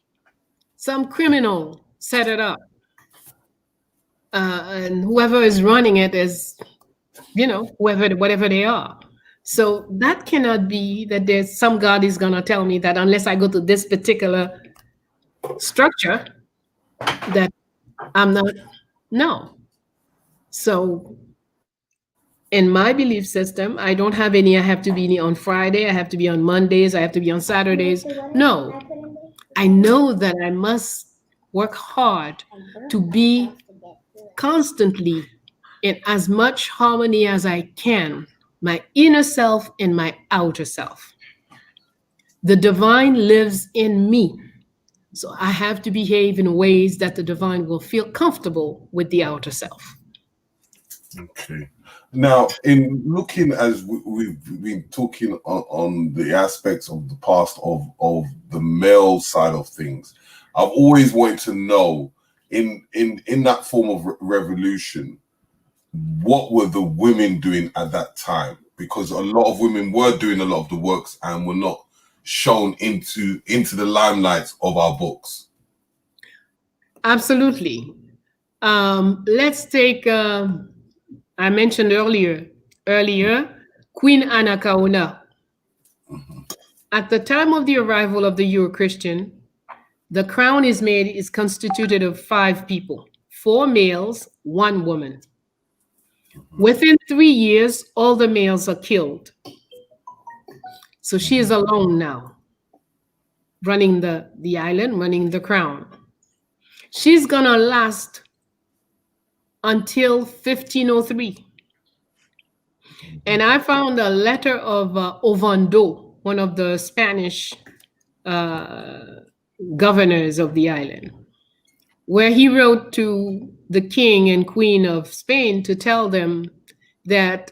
Some criminal set it up. And whoever is running it is, whatever they are. So that cannot be that there's some God is going to tell me that unless I go to this particular structure, that I'm not. No. So in my belief system, I don't have any, I have to be on Friday, I have to be on Mondays, I have to be on Saturdays. No. I know that I must work hard to be constantly in as much harmony as I can, my inner self and my outer self. The divine lives in me. So I have to behave in ways that the divine will feel comfortable with the outer self. Okay. Now, in looking, as we've been talking on the aspects of the past of the male side of things, I've always wanted to know, in that form of revolution, what were the women doing at that time? Because a lot of women were doing a lot of the works and were not shown into the limelight of our books. Absolutely. Let's take, I mentioned earlier, Queen Anna Kauna. At the time of the arrival of the Euro-Christian, the crown is constituted of 5 people, 4 males, 1 woman. Within 3 years, all the males are killed. So she is alone now, running the island, running the crown. She's gonna last until 1503. And I found a letter of Ovando, one of the Spanish governors of the island, where he wrote to the king and queen of Spain to tell them that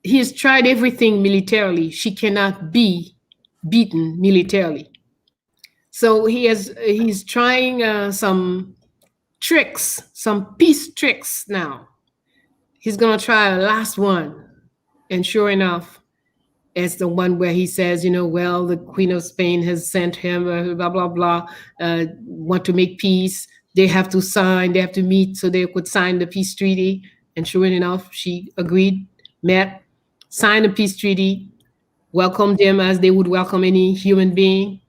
he's tried everything militarily. She cannot be beaten militarily. So he's trying some tricks, some peace tricks now. He's going to try a last one. And sure enough, it's the one where he says, well, the Queen of Spain has sent him, blah, blah, blah, want to make peace. They have to sign, they have to meet so they could sign the peace treaty. And sure enough, she agreed, met, signed the peace treaty, welcomed him as they would welcome any human being.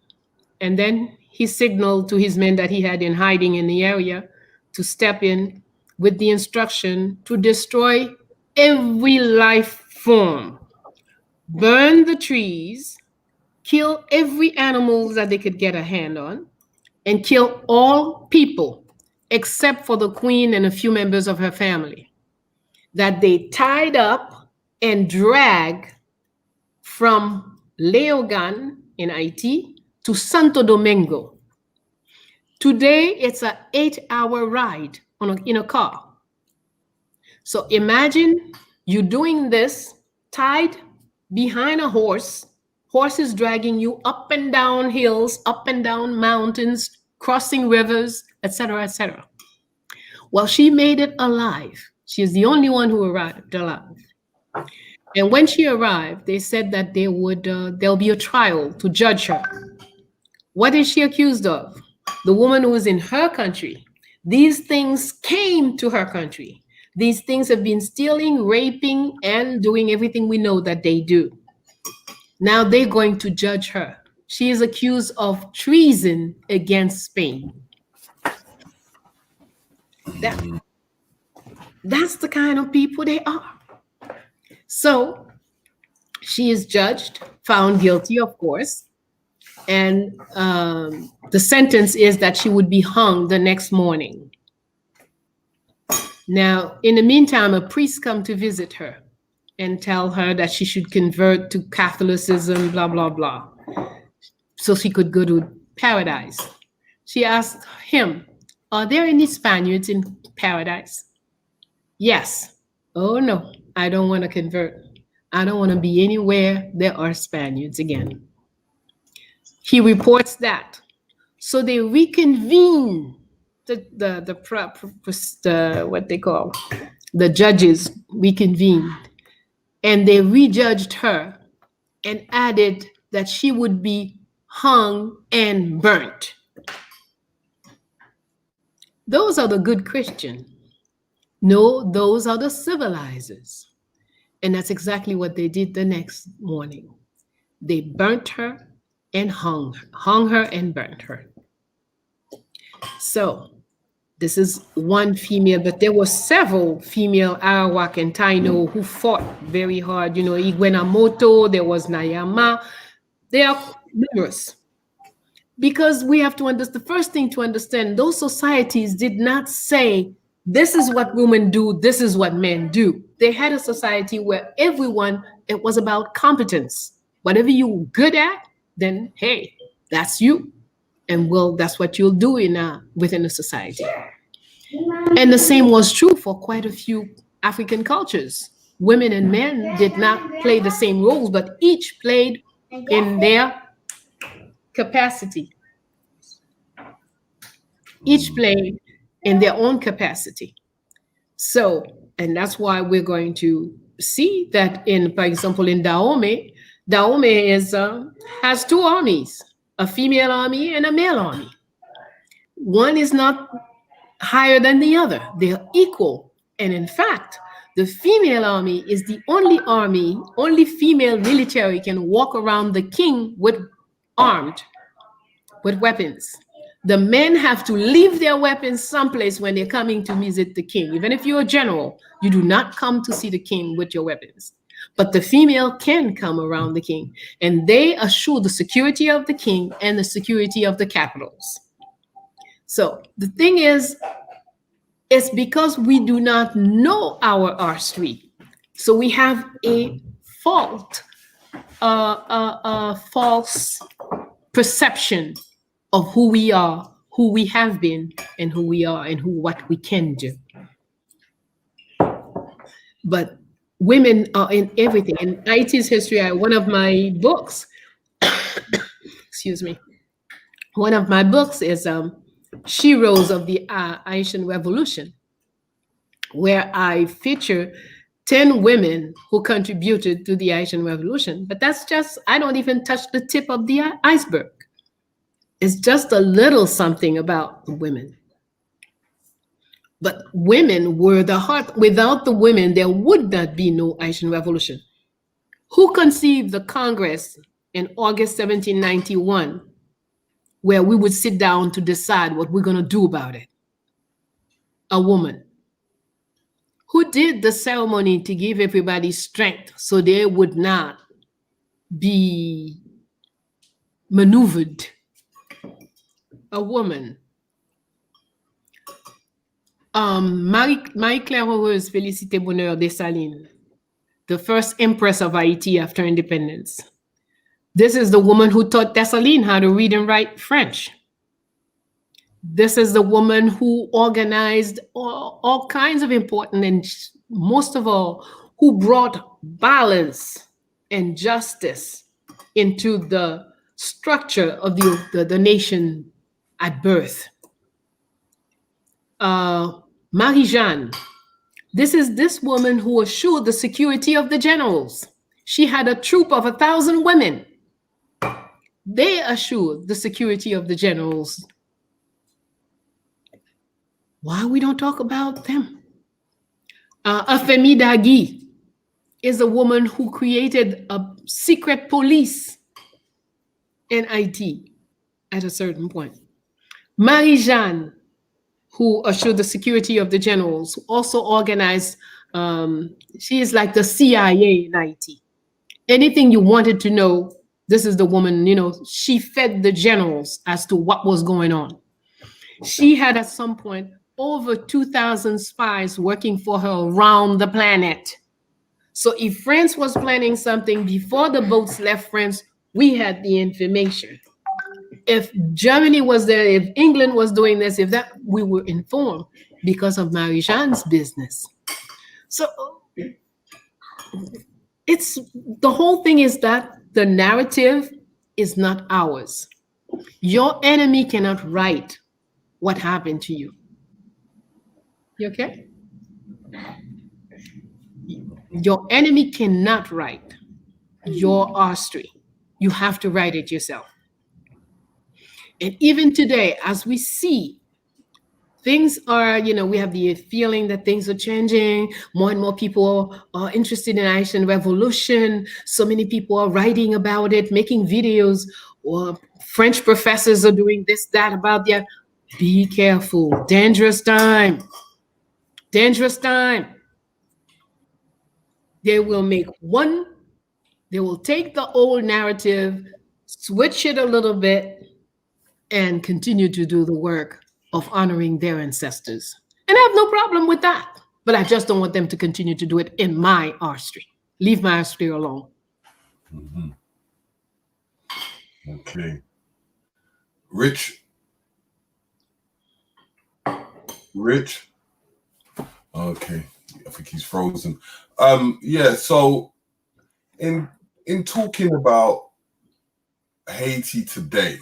And then he signaled to his men that he had in hiding in the area to step in with the instruction to destroy every life form, burn the trees, kill every animal that they could get a hand on, and kill all people except for the queen and a few members of her family that they tied up and dragged from Leogan in Haiti to Santo Domingo. Today, it's an 8-hour ride in a car. So imagine you doing this tied behind a horse. Horse is dragging you up and down hills, up and down mountains, crossing rivers, etc., etc. Well, she made it alive. She is the only one who arrived alive. And when she arrived, they said that there'll be a trial to judge her. What is she accused of? The woman who is in her country. These things came to her country. These things have been stealing, raping, and doing everything we know that they do. Now they're going to judge her. She is accused of treason against Spain. That's the kind of people they are. So she is judged, found guilty, of course. And the sentence is that she would be hung the next morning. Now, in the meantime, a priest come to visit her and tell her that she should convert to Catholicism, blah, blah, blah, so she could go to paradise. She asked him, are there any Spaniards in paradise? Yes. Oh, no, I don't want to convert. I don't want to be anywhere there are Spaniards again. He reports that. So they reconvene what they call the judges reconvened, and they rejudged her and added that she would be hung and burnt. Those are the good Christians. No, those are the civilizers. And that's exactly what they did the next morning. They burnt her and hung her and burnt her. So this is one female, but there were several female Arawak and Taino who fought very hard. You know, Igwenamoto, there was Nayama. They are numerous. Because we have to understand, the first thing to understand, those societies did not say, this is what women do, this is what men do. They had a society where everyone, it was about competence. Whatever you're good at, then hey, that's you. And well, that's what you'll do within a society. And the same was true for quite a few African cultures. Women and men did not play the same roles, but each played in their capacity. Each played in their own capacity. So, and that's why we're going to see that for example, in Dahomey has two armies, a female army and a male army. One is not higher than the other. They're equal. And in fact, the female army is the only female military can walk around the king armed with weapons. The men have to leave their weapons someplace when they're coming to visit the king. Even if you're a general, you do not come to see the king with your weapons. But the female can come around the king, and they assure the security of the king and the security of the capitals. So the thing is, it's because we do not know our history. So we have a false perception of who we are, who we have been, and who we are, and what we can do. But women are in everything. In Haiti's history, one of my books, excuse me, one of my books is Sheroes of the Haitian Revolution, where I feature 10 women who contributed to the Haitian Revolution. But that's just, I don't even touch the tip of the iceberg. It's just a little something about the women. But women were the heart. Without the women, there would not be no Haitian Revolution. Who conceived the Congress in August 1791, where we would sit down to decide what we're going to do about it? A woman. Who did the ceremony to give everybody strength so they would not be maneuvered a woman, Marie-Claire Heureuse Félicité Bonheur Dessalines, the first empress of Haiti after independence. This is the woman who taught Dessalines how to read and write French. This is the woman who organized all kinds of important, and most of all, who brought balance and justice into the structure of the nation at birth. Marie-Jeanne, this is this woman who assured the security of the generals. She had a troop of 1,000 women. They assured the security of the generals. Why we don't talk about them? Afemi Dagui is a woman who created a secret police in Haiti at a certain point. Marie-Jeanne, who assured the security of the generals, also organized, she is like the CIA in Haiti. Anything you wanted to know, this is the woman, she fed the generals as to what was going on. She had at some point over 2,000 spies working for her around the planet. So if France was planning something before the boats left France, we had the information. If Germany was there, if England was doing this, if that, we were informed because of Marie-Jeanne's business. So it's the whole thing is that the narrative is not ours. Your enemy cannot write what happened to you. You okay? Your enemy cannot write your history. You have to write it yourself. And even today, as we see, things are, we have the feeling that things are changing. More and more people are interested in Haitian revolution. So many people are writing about it, making videos, or French professors are doing this, that, about that. Be careful. Dangerous time. Dangerous time. They will they will take the old narrative, switch it a little bit, and continue to do the work of honoring their ancestors. And I have no problem with that, but I just don't want them to continue to do it in my history. Leave my history alone. Mm-hmm. Okay. Rich? Okay, I think he's frozen. Yeah, so in talking about Haiti today,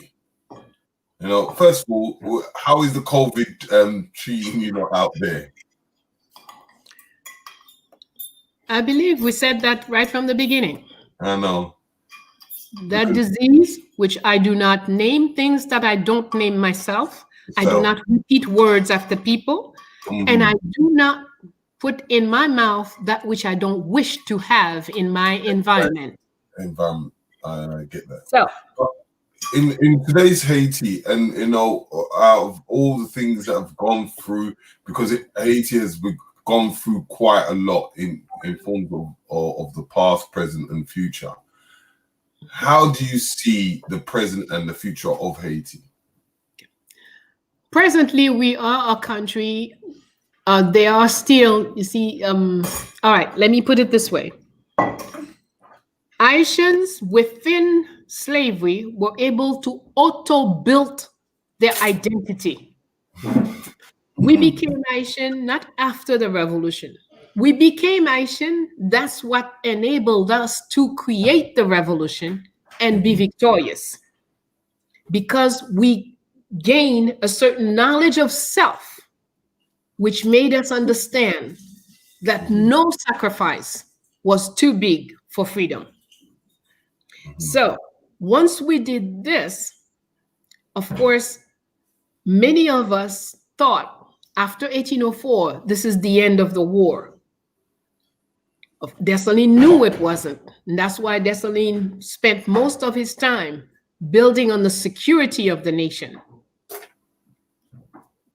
first of all, how is the COVID treating you out there? I believe we said that right from the beginning. I know. That disease, which I do not name things that I don't name myself. I do not repeat words after people. Mm-hmm. And I do not put in my mouth that which I don't wish to have in my environment. I get that. So in today's Haiti, and out of all the things that have gone through, because Haiti has gone through quite a lot in forms of the past, present, and future. How do you see the present and the future of Haiti? Presently, we are a country. They are still, you see, all right, let me put it this way. Haitians within slavery were able to auto-build their identity. We became Haitian not after the revolution. We became Haitian. That's what enabled us to create the revolution and be victorious. Because we gained a certain knowledge of self, which made us understand that no sacrifice was too big for freedom. So once we did this, of course, many of us thought after 1804, this is the end of the war. Dessalines knew it wasn't. And that's why Dessalines spent most of his time building on the security of the nation.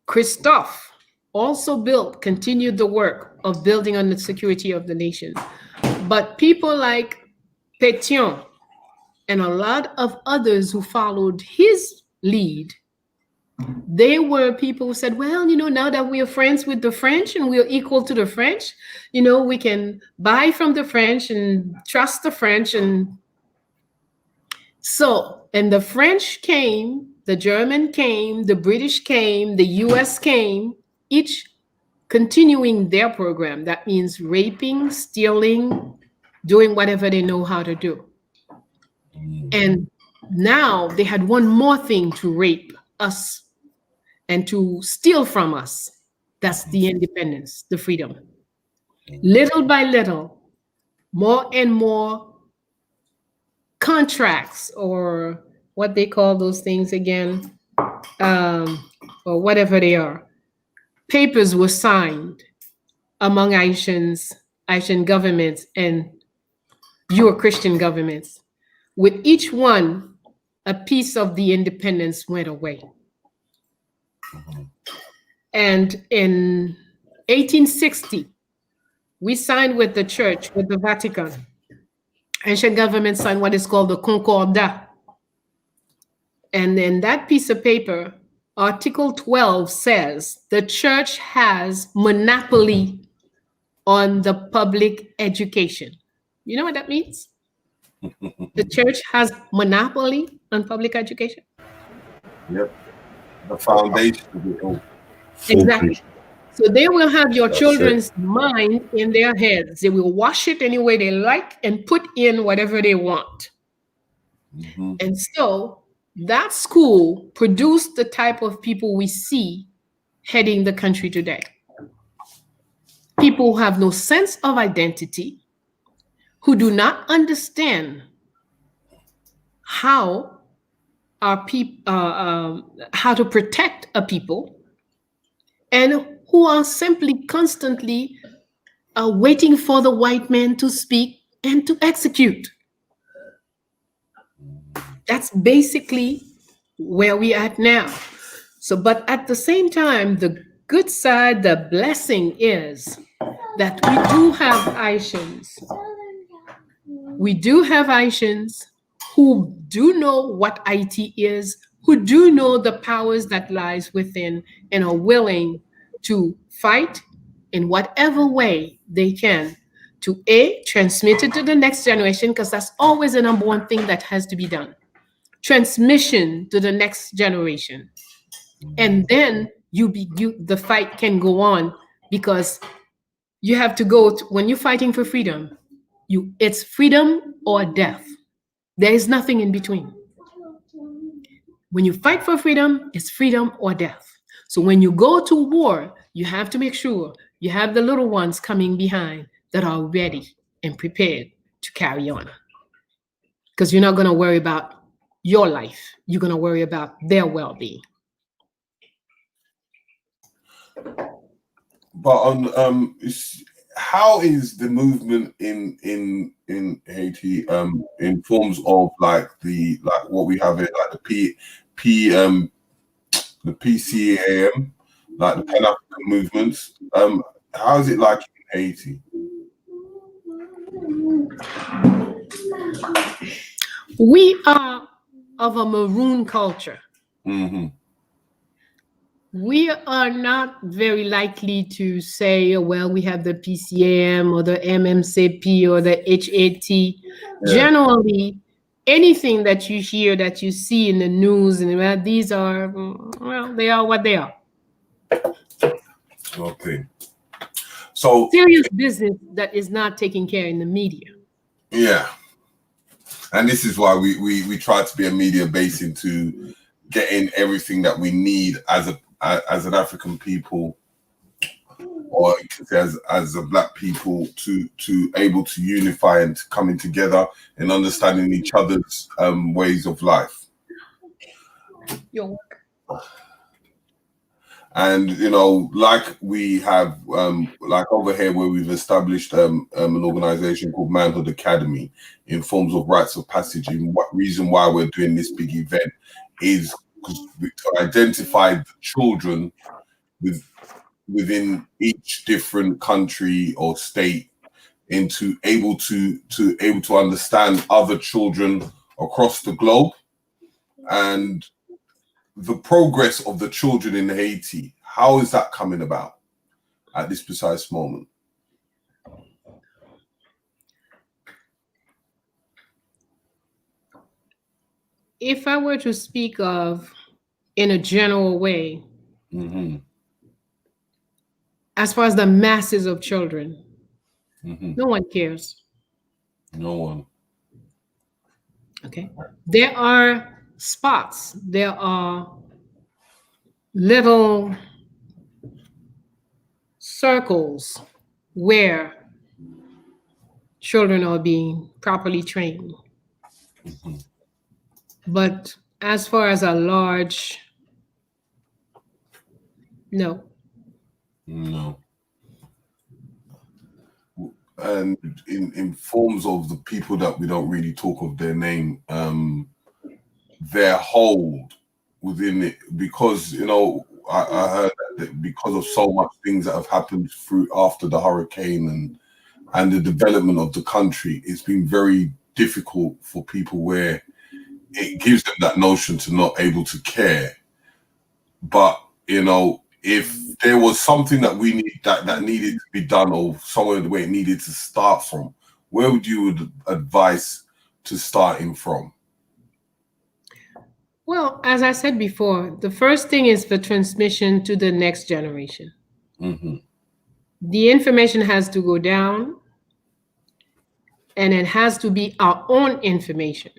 Christophe also continued the work of building on the security of the nation. But people like Pétion, and a lot of others who followed his lead, they were people who said, well, now that we are friends with the French and we are equal to the French, we can buy from the French and trust the French. And the French came, the German came, the British came, the US came, each continuing their program. That means raping, stealing, doing whatever they know how to do. And now they had one more thing to rape us and to steal from us. That's the independence, the freedom. Little by little, more and more contracts, or what they call those things again, or whatever they are, papers were signed among Haitian governments and your Christian governments. With each one, a piece of the independence went away. And in 1860, we signed with the church, with the Vatican. Haitian government signed what is called the Concordat. And in that piece of paper, Article 12 says the church has monopoly on the public education. You know what that means? The church has monopoly on public education. Yep. The foundation of it all. Exactly. So they will have your children's mind in their heads. They will wash it any way they like and put in whatever they want. And so that school produced the type of people we see heading the country today. People who have no sense of identity, who do not understand how how to protect a people, and who are simply constantly waiting for the white man to speak and to execute. That's basically where we are at now. So, but at the same time, the good side, the blessing is that we do have Haitians. We do have Haitians who do know what HAITI is, who do know the powers that lies within, and are willing to fight in whatever way they can to transmit it to the next generation, because that's always the number one thing that has to be done. Transmission to the next generation. And then the fight can go on, because you have to go to, when you're fighting for freedom, it's freedom or death. There is nothing in between. When you fight for freedom, it's freedom or death. So when you go to war, you have to make sure you have the little ones coming behind that are ready and prepared to carry on. Because you're not going to worry about your life. You're going to worry about their well-being. But how is the movement in Haiti in forms of like what we have here, like the PCAM, like the Pan-African movements? How is it like in Haiti? We are of a maroon culture. We are not very likely to say, well, we have the PCAM or the MMCP or the HAT. Yeah. Generally, anything that you hear, that you see in the news, and these are, well, they are what they are. Okay. So serious business that is not taken care in the media. Yeah. And this is why we try to be a media basin to get in everything that we need as an African people, or as a Black people, to able to unify and to coming together and understanding each other's ways of life. Your work. And like we have like over here where we've established an organization called Manhood Academy in forms of rites of passage. And what reason why we're doing this big event is to identify the children within each different country or state, into able to understand other children across the globe and the progress of the children in Haiti. How is that coming about at this precise moment? If I were to speak of in a general way, as far as the masses of children, no one cares. No one. Okay. There are spots, there are little circles where children are being properly trained. But as far as a large, no. No. And in forms of the people that we don't really talk of their name, their hold within it, because, you know, I heard that because of so much things that have happened through after the hurricane and the development of the country, it's been very difficult for people where it gives them that notion to not able to care. But, you know, if there was something that we need that needed to be done, or somewhere where it needed to start from, where would you advise to starting from? Well, as I said before, the first thing is the transmission to the next generation. The information has to go down, and it has to be our own information.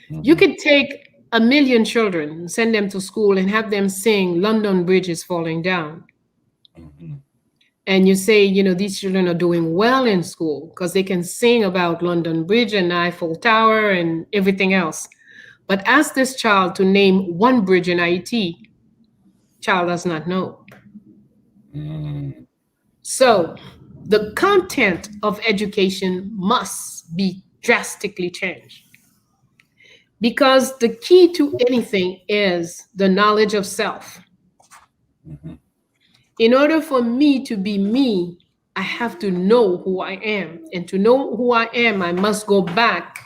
You could take 1 million children, send them to school, and have them sing "London Bridge is Falling Down." And you say, you know, these children are doing well in school because they can sing about London Bridge and Eiffel Tower and everything else. But ask this child to name one bridge in Haiti, child does not know. So the content of education must be drastically changed, because the key to anything is the knowledge of self. In order for me to be me, I have to know who I am. And to know who I am, I must go back.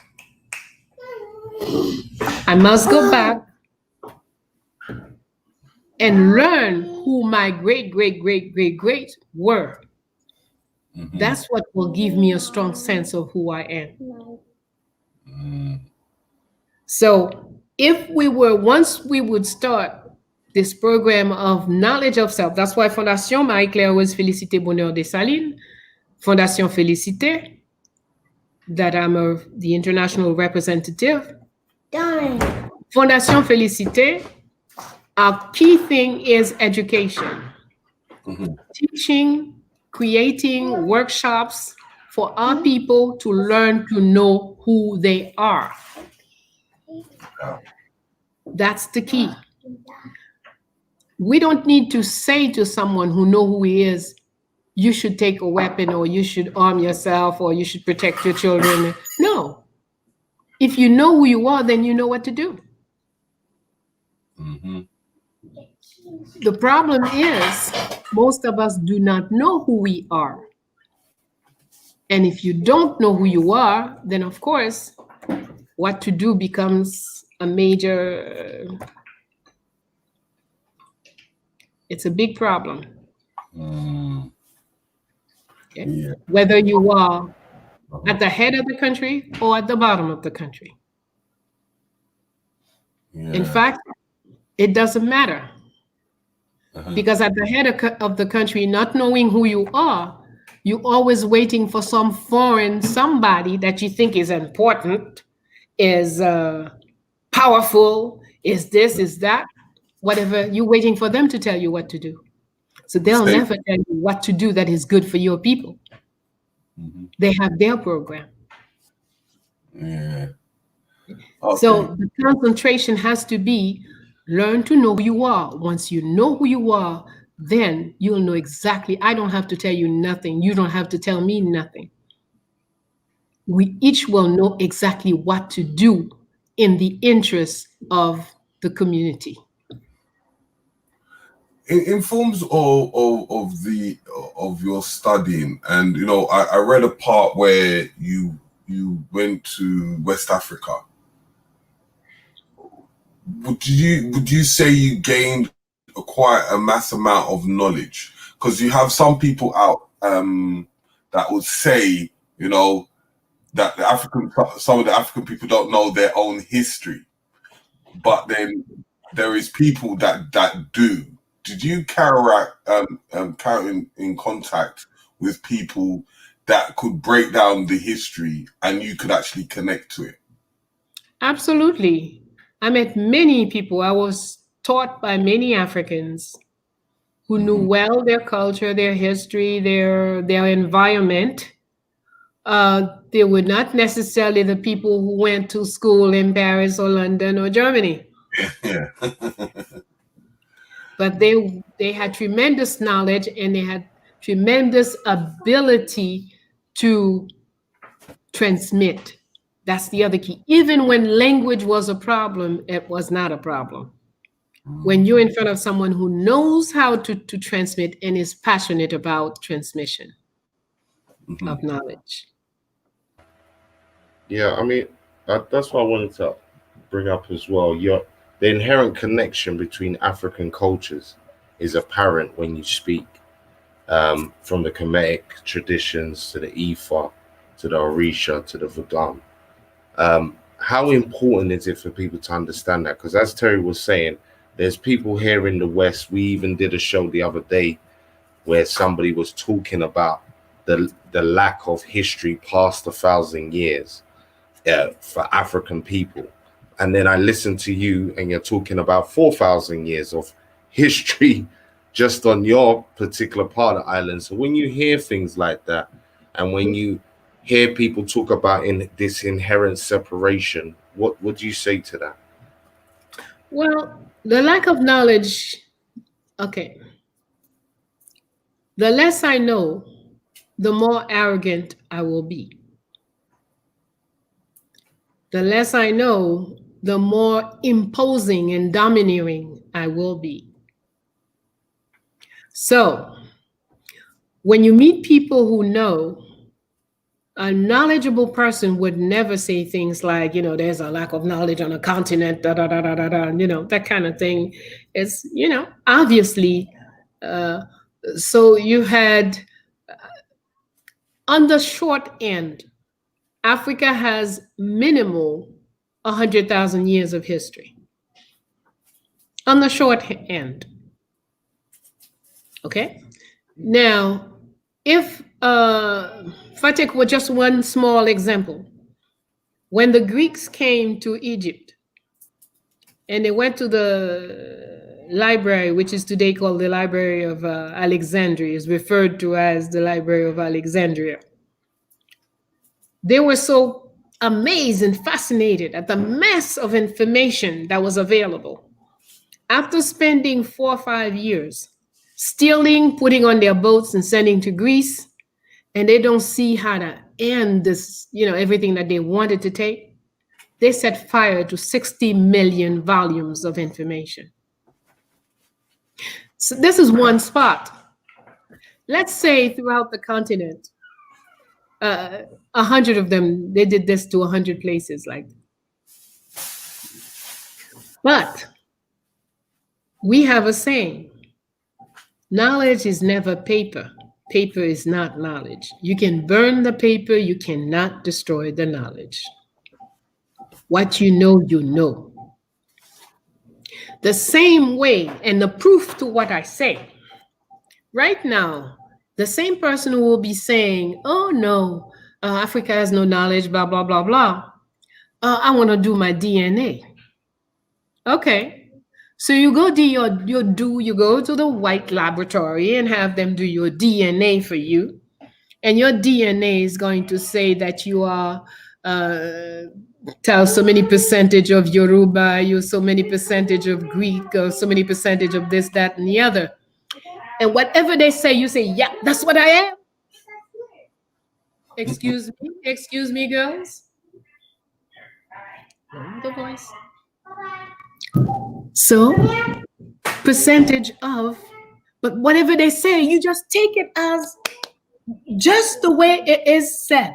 I must go back and learn who my great, great, great, great, great were. That's what will give me a strong sense of who I am. So if once we would start this program of knowledge of self, that's why Fondation Marie-Claire was Félicité Bonheur des Salines, Fondation Félicité, that I'm the international representative. Fondation Félicité, our key thing is education. Teaching, creating workshops for our people to learn to know who they are. That's the key. We don't need to say to someone who knows who he is, you should take a weapon, or you should arm yourself, or you should protect your children. No. If you know who you are, then you know what to do. The problem is most of us do not know who we are. And if you don't know who you are, then of course, what to do becomes a major, it's a big problem. Okay? Yeah. Whether you are at the head of the country or at the bottom of the country. Yeah. In fact, it doesn't matter. Because at the head of the country, not knowing who you are, you're always waiting for some foreign somebody that you think is important, is powerful, is this, is that, whatever. You're waiting for them to tell you what to do. So they'll never tell you what to do that is good for your people. They have their program. Yeah. Okay. So the concentration has to be learn to know who you are. Once you know who you are, then you'll know exactly. I don't have to tell you nothing. You don't have to tell me nothing. We each will know exactly what to do in the interest of the community. In forms of your studying, and you know, I read a part where you went to West Africa would you say you gained quite a mass amount of knowledge? Because you have some people out that would say, you know, that some of the African people don't know their own history, but then there is people that do. Did you carry in contact with people that could break down the history and you could actually connect to it? Absolutely. I met many people. I was taught by many Africans who knew well their culture, their history, their environment. They were not necessarily the people who went to school in Paris or London or Germany. Yeah. But they had tremendous knowledge and they had tremendous ability to transmit. That's the other key. Even when language was a problem, it was not a problem. When you're in front of someone who knows how to transmit and is passionate about transmission of knowledge. Yeah, I mean, that's what I wanted to bring up as well. The inherent connection between African cultures is apparent when you speak, from the Kemetic traditions to the Ifa, to the Orisha, to the VODUN. How important is it for people to understand that? Because as Terry was saying, there's people here in the West. We even did a show the other day where somebody was talking about the lack of history past 1,000 years for African people. And then I listened to you and you're talking about 4,000 years of history just on your particular part of the island. So when you hear things like that, and when you hear people talk about this inherent separation, what do you say to that? Well, the lack of knowledge, okay. The less I know, the more arrogant I will be. The less I know, the more imposing and domineering I will be. So, when you meet people who know, a knowledgeable person would never say things like, you know, there's a lack of knowledge on a continent, da da da da da da, you know, that kind of thing. It's, you know, obviously. So you had, on the short end, Africa has minimal 100,000 years of history. On the short end. Okay? Now, if I take just one small example, when the Greeks came to Egypt and they went to the library, which is today called the Library of Alexandria, is referred to as the Library of Alexandria. They were so amazed and fascinated at the mass of information that was available. After spending 4 or 5 years stealing, putting on their boats and sending to Greece, and they don't see how to end this, you know, everything that they wanted to take, they set fire to 60 million volumes of information. So this is one spot. Let's say throughout the continent, 100 of them, they did this to 100 places like that. But we have a saying, knowledge is never paper. Paper is not knowledge. You can burn the paper, you cannot destroy the knowledge. What you know, you know. The same way, and the proof to what I say, right now, the same person who will be saying, oh no, Africa has no knowledge, blah, blah, blah, blah. I want to do my DNA. Okay. So you go do you go to the white laboratory and have them do your DNA for you. And your DNA is going to say that you are tell so many percentage of Yoruba, you're so many percentage of Greek, or so many percentage of this, that, and the other. And whatever they say, you say, yeah, that's what I am. Excuse me, girls. Lower the voice. So, percentage of, but whatever they say, you just take it as just the way it is said.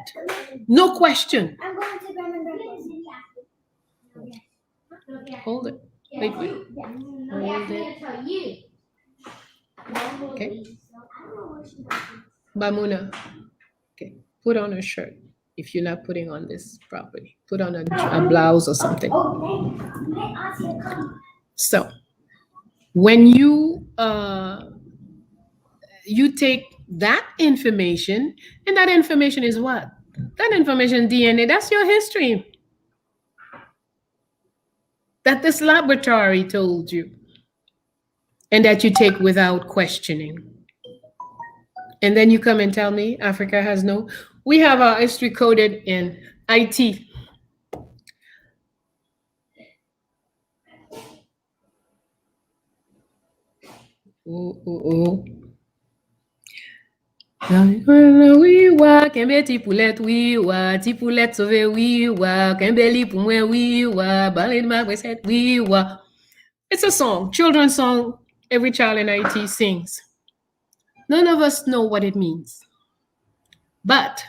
No question. I'm going to Hold it. Wait. Hold it. Okay. Bamuna. Okay. Put on a shirt. If you're not putting on this properly, put on a blouse or something. So when you take that information, and that information is what? That information, DNA, that's your history that this laboratory told you and that you take without questioning. And then you come and tell me Africa has no. We have our history coded in IT. Oui, wa, kembe ti poulet, oui, wa, ti poulet sauvé, oui, wa, kembe li pou mwen, oui, wa, balé de ma recette, oui, wa. It's a song, children's song, every child in IT sings. None of us know what it means. But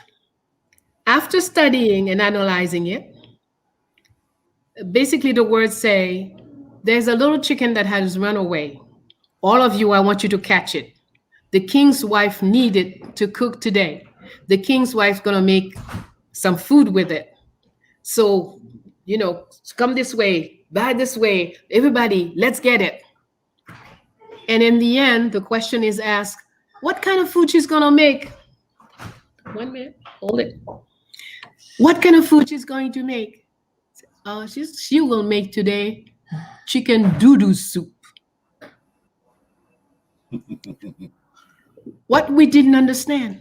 after studying and analyzing it, basically the words say, there's a little chicken that has run away. All of you, I want you to catch it. The king's wife needed to cook today. The king's wife's gonna make some food with it. So, come this way, buy this way, everybody, let's get it. And in the end, the question is asked, what kind of food she's gonna make? 1 minute, hold it. What kind of food she's going to make? She will make today chicken doo-doo soup. What we didn't understand.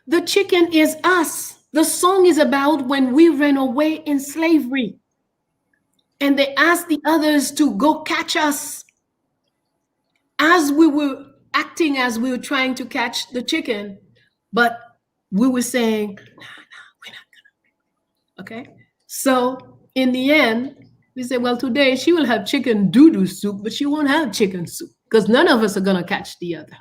The chicken is us. The song is about when we ran away in slavery. And they asked the others to go catch us. As we were acting as we were trying to catch the chicken, but we were saying, no, we're not gonna. Okay? So in the end, we said, well, today she will have chicken doo-doo soup, but she won't have chicken soup because none of us are gonna catch the other.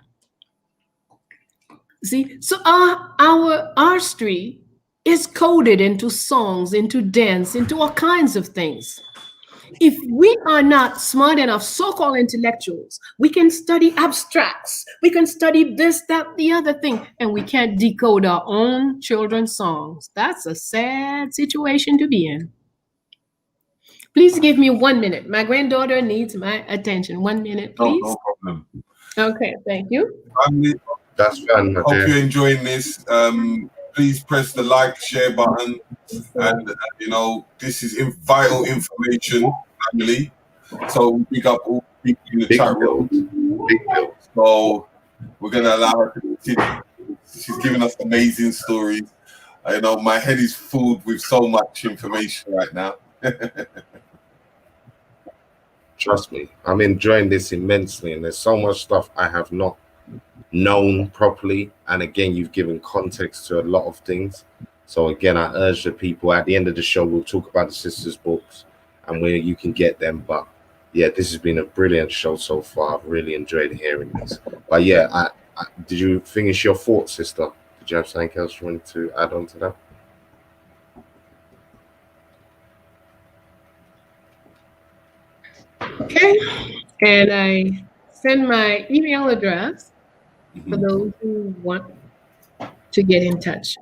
See, so our artistry is coded into songs, into dance, into all kinds of things. If we are not smart enough, so-called intellectuals, we can study abstracts, we can study this, that, the other thing, and we can't decode our own children's songs. That's a sad situation to be in. Please give me 1 minute. My granddaughter needs my attention. 1 minute, please. No problem. Okay, thank you. That's fun. Hope you're enjoying this. Please press the like, share button, and this is vital information, family. So we pick up all people in the chat room. Big deal. So we're gonna allow her to continue. She's giving us amazing stories. My head is filled with so much information right now. Trust me, I'm enjoying this immensely, and there's so much stuff I have not known properly. And again, you've given context to a lot of things. So again, I urge the people at the end of the show, we'll talk about the sisters' books and where you can get them. But yeah, this has been a brilliant show so far. I've really enjoyed hearing this. But yeah, did you finish your thoughts, sister? Did you have something else you wanted to add on to that? Okay, and I send my email address for those who want to get in touch.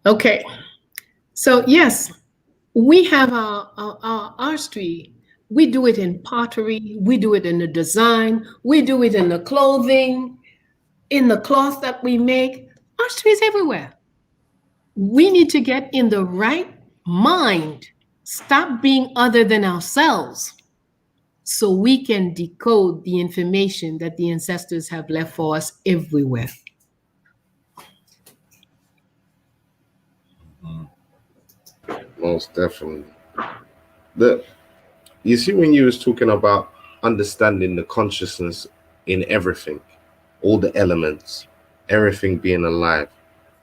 Okay, so yes, we have our artistry. We do it in pottery, we do it in the design, we do it in the clothing, in the cloth that we make. Artistry is everywhere. We need to get in the right mind, stop being other than ourselves, so we can decode the information that the ancestors have left for us everywhere. Most definitely. You see, when you was talking about understanding the consciousness in everything, all the elements, everything being alive,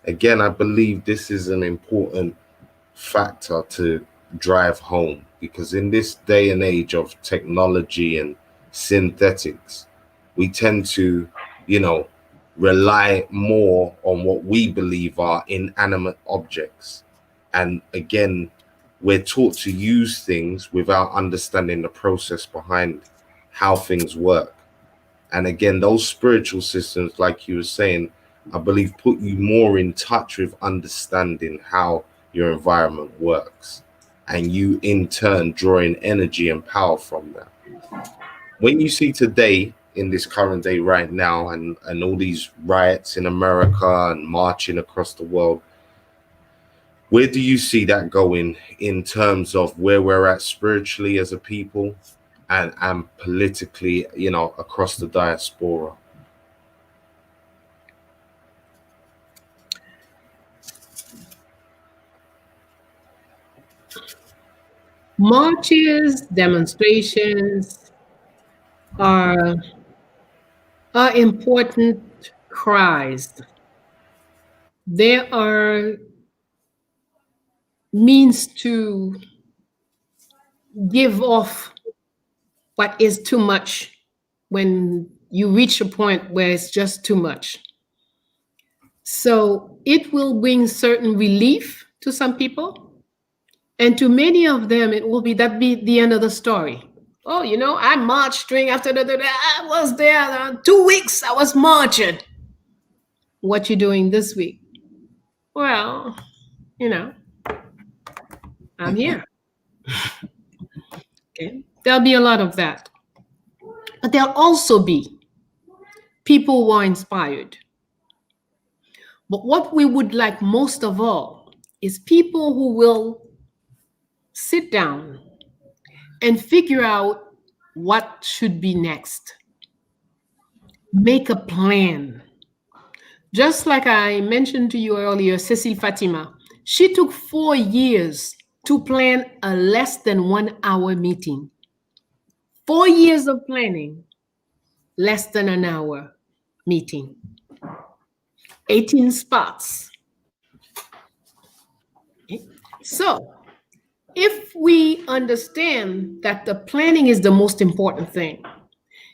again, I believe this is an important factor to drive home, because in this day and age of technology and synthetics, we tend to, rely more on what we believe are inanimate objects. And again, we're taught to use things without understanding the process behind how things work. And again, those spiritual systems, like you were saying, I believe put you more in touch with understanding how your environment works, and you in turn drawing energy and power from that. When you see today, in this current day right now, and all these riots in America and marching across the world, where do you see that going in terms of where we're at spiritually as a people and politically, you know, across the diaspora? Marches, demonstrations are important cries. There are means to give off what is too much when you reach a point where it's just too much. So it will bring certain relief to some people, and to many of them, it will be the end of the story. Oh, you know, I marched during after I was there 2 weeks. I was marching. What you doing this week? Well, you know, I'm here. Okay, there'll be a lot of that, but there'll also be people who are inspired. But what we would like most of all is people who will sit down and figure out what should be next. Make a plan. Just like I mentioned to you earlier, Cecile Fatima, she took 4 years to plan a less than 1 hour meeting. 4 years of planning, less than an hour meeting. 18 spots. Okay. So if we understand that the planning is the most important thing,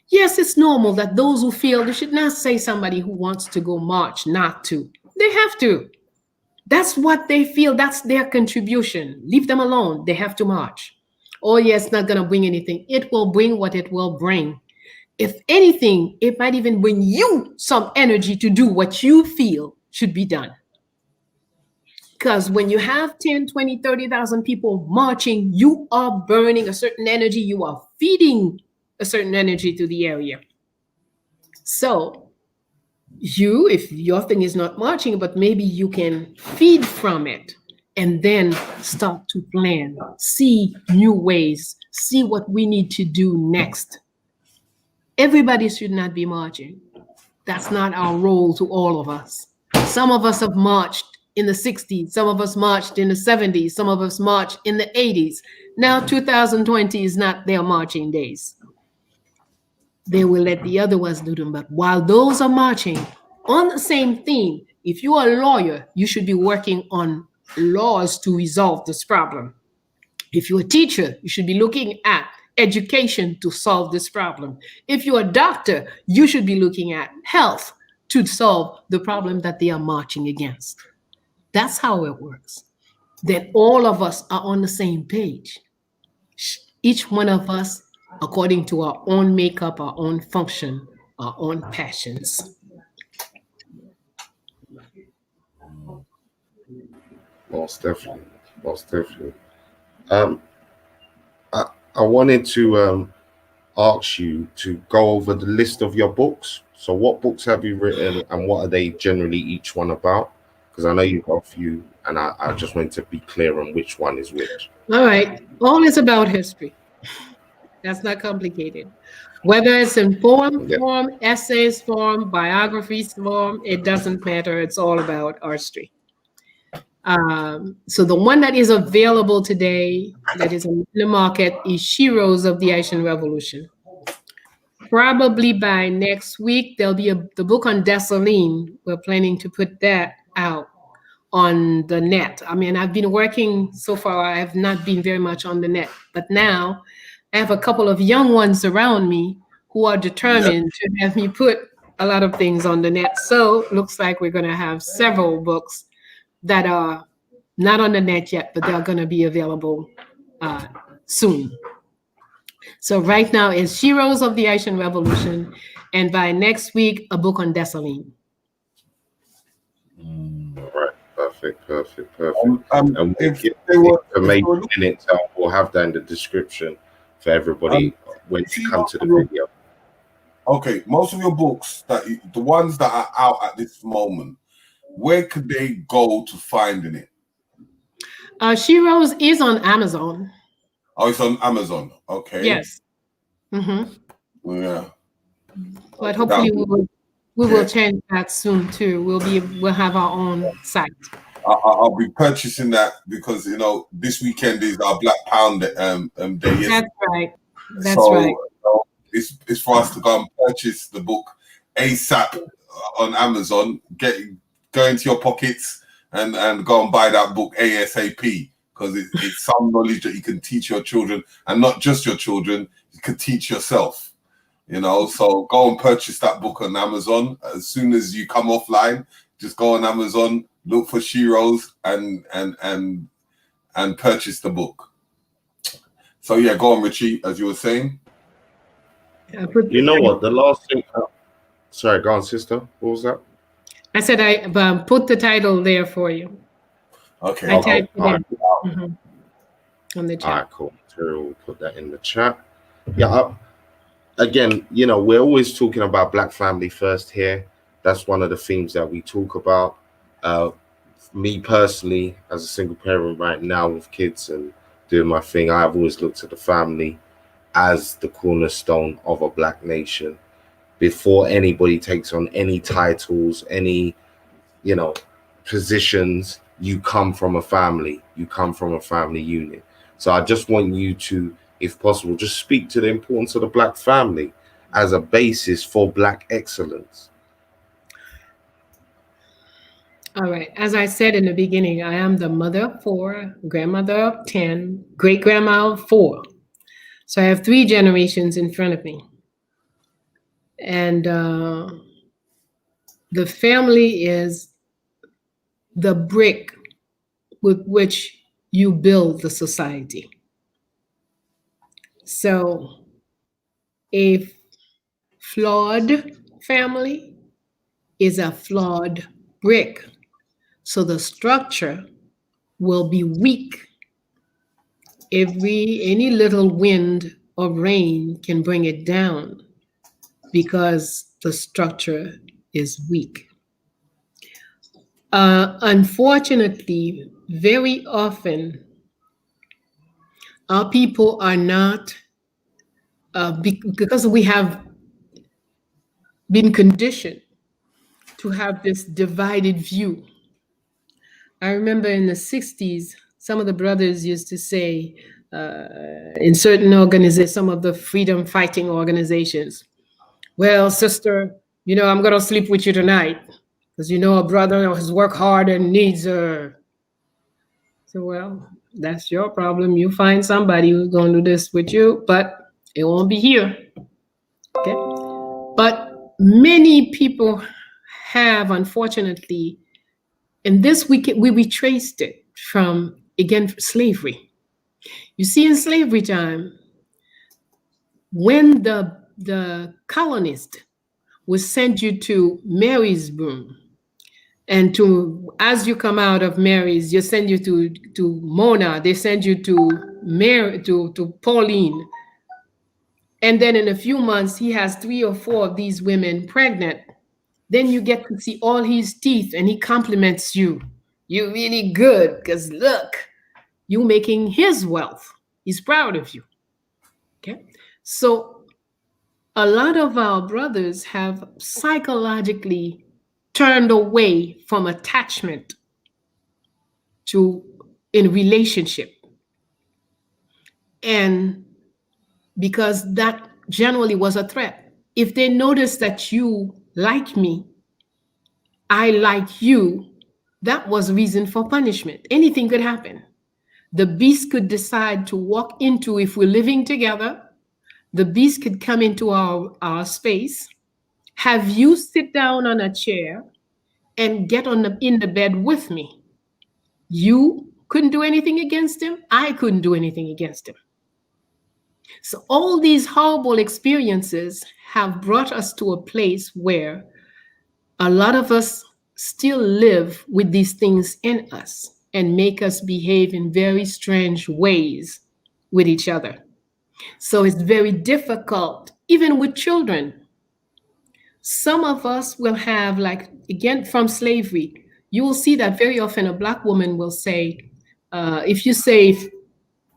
yes, it's normal that those who feel they should not say somebody who wants to go march not to. They have to. That's what they feel. That's their contribution. Leave them alone. They have to march. Oh, yeah, it's not going to bring anything. It will bring what it will bring. If anything, it might even bring you some energy to do what you feel should be done. Because when you have 10, 20, 30,000 people marching, you are burning a certain energy. You are feeding a certain energy to the area. So you, if your thing is not marching, but maybe you can feed from it and then start to plan, see new ways, see what we need to do next. Everybody should not be marching. That's not our role to all of us. Some of us have marched in the 60s. Some of us marched in the 70s. Some of us marched in the 80s. Now 2020 is not their marching days. They will let the other ones do them. But while those are marching on the same theme, if you are a lawyer, you should be working on laws to resolve this problem. If you're a teacher, you should be looking at education to solve this problem. If you're a doctor, you should be looking at health to solve the problem that they are marching against. That's how it works. Then all of us are on the same page. Each one of us, according to our own makeup, our own function, our own passions. Most definitely. Most definitely. I wanted to ask you to go over the list of your books. So what books have you written and what are they generally each one about? Because I know you've got a few and I just wanted to be clear on which one is which. All right. All is about history. That's not complicated. Whether it's in poem form, essays form, biographies form, it doesn't matter. It's all about our history. So the one that is available today, that is in the market, is Heroes of the Haitian Revolution. Probably by next week, there'll be the book on Dessalines. We're planning to put that out on the net. I mean, I've been working so far. I have not been very much on the net, but now I have a couple of young ones around me who are determined to have me put a lot of things on the net. So looks like we're going to have several books that are not on the net yet, but they're going to be available soon. So right now is Heroes of the Haitian Revolution, and by next week, a book on Dessalines. Right, perfect. And If we'll they were, information in it, we'll have that in the description for everybody when you come to the video. Okay, most of your books, the ones that are out at this moment, where could they go to finding it? Heroes is on Amazon. Oh, it's on Amazon. Okay. Yes. Yeah. But hopefully we will change that soon too. We'll have our own site. I'll be purchasing that because this weekend is our Black Pound day. That's right. It's for us to go and purchase the book ASAP on Amazon. Go into your pockets and go and buy that book ASAP, because it's some knowledge that you can teach your children, and not just your children, you can teach yourself. So go and purchase that book on Amazon. As soon as you come offline, just go on Amazon, look for Heroes and purchase the book. So yeah, go on, Richie, as you were saying. You know what? The last thing. Sorry, go on, sister. What was that? I said I put the title there for you. Okay. I typed it in on the chat. All right, cool. We'll put that in the chat. Yeah. Again, we're always talking about Black family first here. That's one of the themes that we talk about. Me personally, as a single parent right now with kids and doing my thing, I've always looked at the family as the cornerstone of a Black nation. Before anybody takes on any titles, any, positions, you come from a family. You come from a family unit. So I just want you to, if possible, just speak to the importance of the Black family as a basis for Black excellence. All right. As I said in the beginning, I am the mother of 4, grandmother of 10, great-grandma of 4. So I have 3 generations in front of me. And the family is the brick with which you build the society. So a flawed family is a flawed brick. So the structure will be weak. Any little wind or rain can bring it down because the structure is weak. Unfortunately, very often, our people are not, because we have been conditioned to have this divided view. I remember in the 60s, some of the brothers used to say, in certain organizations, some of the freedom fighting organizations, well, sister, I'm going to sleep with you tonight because a brother has worked hard and needs her. So, well, that's your problem. You find somebody who's going to do this with you, but it won't be here. Okay. But many people have, unfortunately, and this we retraced it from, again, slavery. You see, in slavery time, when the colonist would send you to Marysborough, and as you come out of Mary's, they send you to Mona, they send you to Pauline. And then in a few months, he has 3 or 4 of these women pregnant. Then you get to see all his teeth and he compliments you. You're really good because look, you making his wealth. He's proud of you. Okay. So a lot of our brothers have psychologically turned away from attachment in relationship. And because that generally was a threat. If they notice that you like me, I like you, that was reason for punishment. Anything could happen. The beast could decide to walk into, if we're living together, the beast could come into our space, have you sit down on a chair and get in the bed with me. You couldn't do anything against him. I couldn't do anything against him. So all these horrible experiences have brought us to a place where a lot of us still live with these things in us and make us behave in very strange ways with each other. So it's very difficult, even with children. Some of us will have, like, again, from slavery, you will see that very often a Black woman will say, if you say,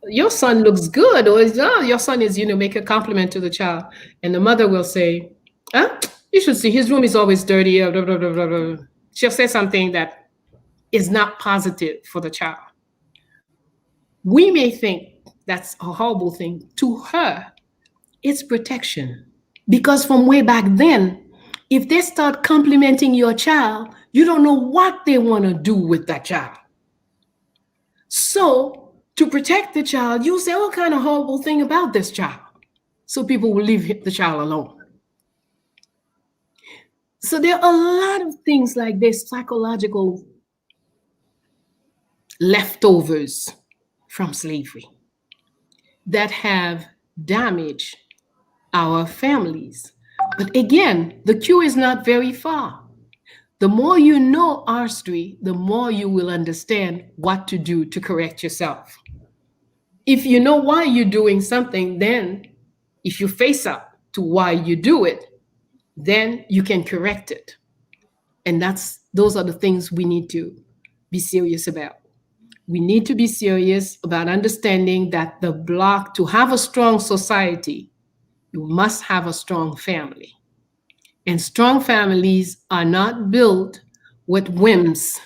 your son looks good, or oh, your son is, make a compliment to the child, and the mother will say, you should see his room is always dirty, blah, blah, blah, blah, blah. She'll say something that is not positive for the child. We may think that's a horrible thing. To her, it's protection. Because from way back then, if they start complimenting your child, you don't know what they want to do with that child. So to protect the child, you say all kind of horrible thing about this child. So people will leave the child alone. So there are a lot of things like this, psychological leftovers from slavery that have damaged our families. But again, the cure is not very far. The more you know our history, the more you will understand what to do to correct yourself. If you know why you're doing something, then if you face up to why you do it, then you can correct it. And those are the things we need to be serious about. We need to be serious about understanding that to have a strong society, you must have a strong family. And strong families are not built with whims.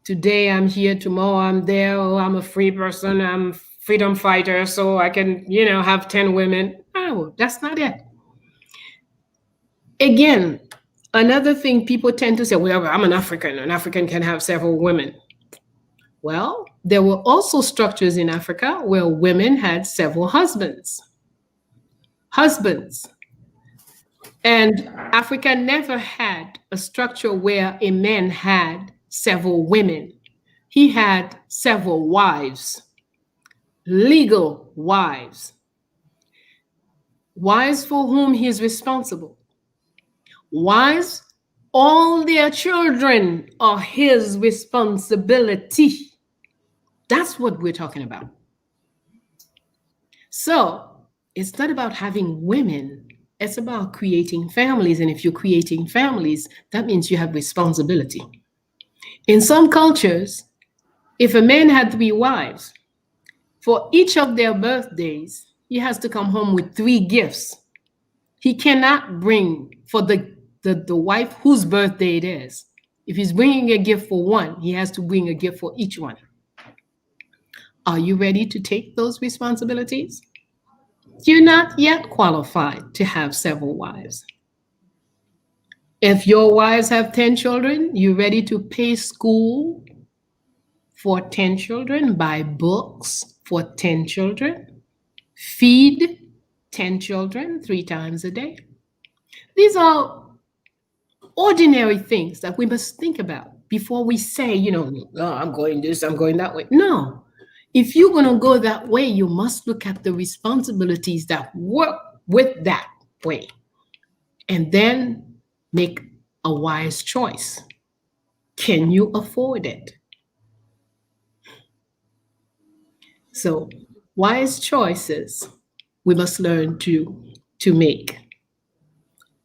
Today I'm here, tomorrow I'm there, oh, I'm a free person, I'm a freedom fighter, so I can, have 10 women. No, that's not it. Again, another thing people tend to say, well, I'm an African can have several women. Well, there were also structures in Africa where women had several husbands. And Africa never had a structure where a man had several women. He had several wives, legal wives for whom he is responsible. Wives, all their children are his responsibility. That's what we're talking about. So it's not about having women. It's about creating families. And if you're creating families, that means you have responsibility. In some cultures, if a man had 3 wives, for each of their birthdays, he has to come home with 3 gifts. He cannot bring for the wife whose birthday it is. If he's bringing a gift for one, he has to bring a gift for each one. Are you ready to take those responsibilities? You're not yet qualified to have several wives. If your wives have 10 children, you're ready to pay school for 10 children, buy books for 10 children, feed 10 children 3 times a day. These are ordinary things that we must think about before we say, oh, I'm going this, I'm going that way. No. If you're going to go that way, you must look at the responsibilities that work with that way and then make a wise choice. Can you afford it? So wise choices we must learn to make.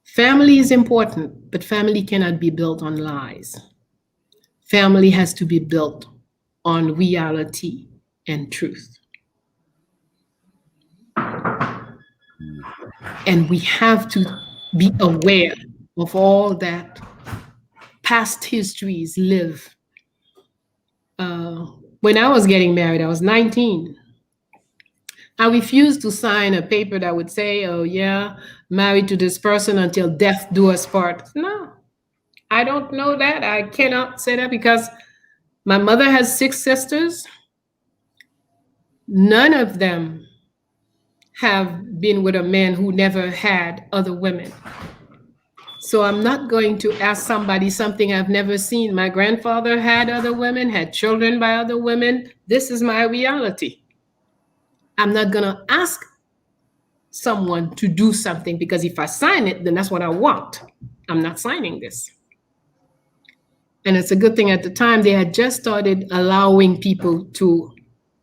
Family is important, but family cannot be built on lies. Family has to be built on reality and truth. And we have to be aware of all that past histories live. When I was getting married, I was 19. I refused to sign a paper that would say, oh yeah, married to this person until death do us part. No, I don't know that. I cannot say that because my mother has 6 sisters. None of them have been with a man who never had other women. So I'm not going to ask somebody something I've never seen. My grandfather had other women, had children by other women. This is my reality. I'm not going to ask someone to do something because if I sign it, then that's what I want. I'm not signing this. And it's a good thing at the time they had just started allowing people to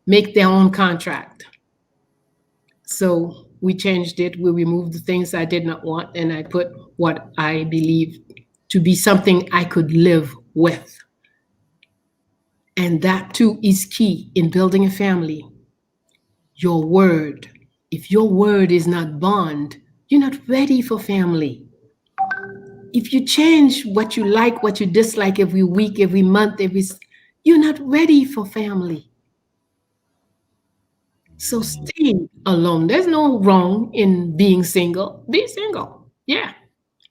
make their own contract. So we changed it. We removed the things I did not want, and I put what I believe to be something I could live with. And that too is key in building a family. Your word. If your word is not bond, you're not ready for family. If you change what you like, what you dislike every week, every month, you're not ready for family. So stay alone. There's no wrong in being single. Be single. Yeah.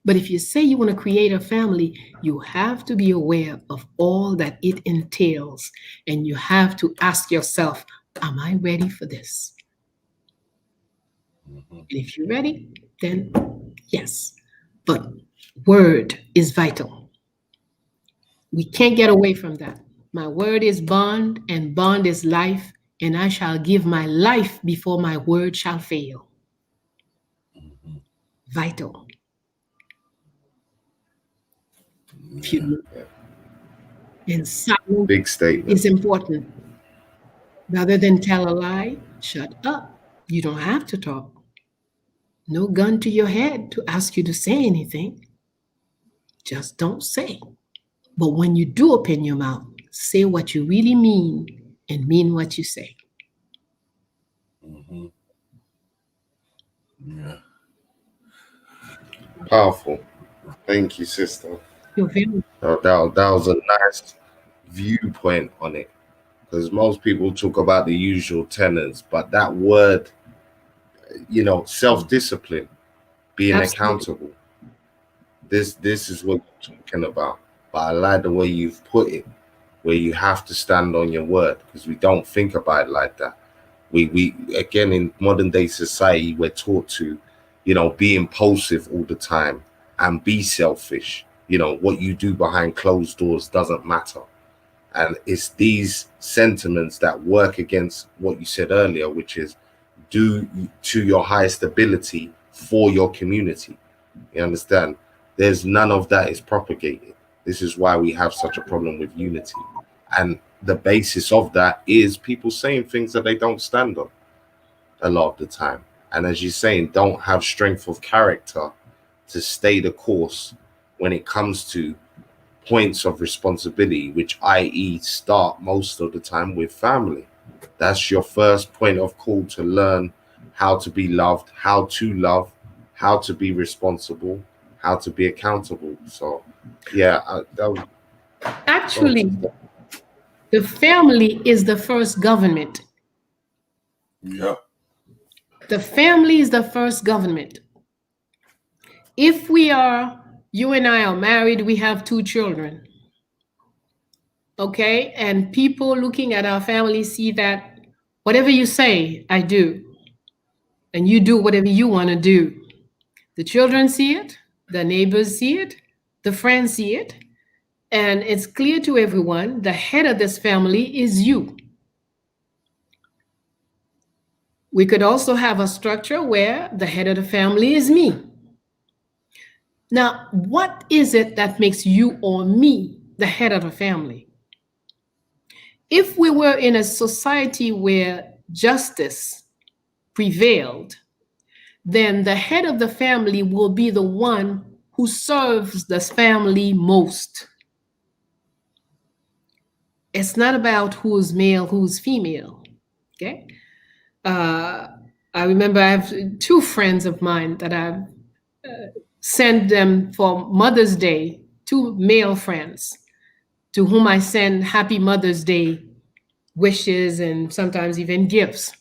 But if you say you want to create a family, you have to be aware of all that it entails. And you have to ask yourself, am I ready for this? And if you're ready, then yes. But word is vital. We can't get away from that. My word is bond, and bond is life, and I shall give my life before my word shall fail. Vital. And silence Big statement. is important. Rather than tell a lie, shut up. You don't have to talk. No gun to your head to ask you to say anything. Just don't say. But when you do open your mouth, say what you really mean and mean what you say. Mm-hmm. Yeah. Powerful. Thank you, sister. You're very That was a nice viewpoint on it, because most people talk about the usual tenets, but that word, self-discipline, being Absolutely. accountable. This is what you're talking about. But I like the way you've put it, where you have to stand on your word, because we don't think about it like that. We again, in modern day society, we're taught to, be impulsive all the time and be selfish. What you do behind closed doors doesn't matter. And it's these sentiments that work against what you said earlier, which is do to your highest ability for your community. You understand? There's none of that is propagated. This is why we have such a problem with unity. And the basis of that is people saying things that they don't stand on a lot of the time. And as you're saying, don't have strength of character to stay the course when it comes to points of responsibility, which i.e. start most of the time with family. That's your first point of call to learn how to be loved, how to love, how to be responsible, how to be accountable. So yeah, Actually, the family is the first government. Yeah. The family is the first government. If you and I are married, we have 2 children. Okay? And people looking at our family see that whatever you say, I do. And you do whatever you want to do. The children see it, the neighbors see it, the friends see it, and it's clear to everyone the head of this family is you. We could also have a structure where the head of the family is me. Now, what is it that makes you or me the head of the family? If we were in a society where justice prevailed, then the head of the family will be the one who serves the family most. It's not about who's male, who's female, okay? I remember I have 2 friends of mine that I've sent them for Mother's Day, 2 male friends to whom I send Happy Mother's Day wishes and sometimes even gifts.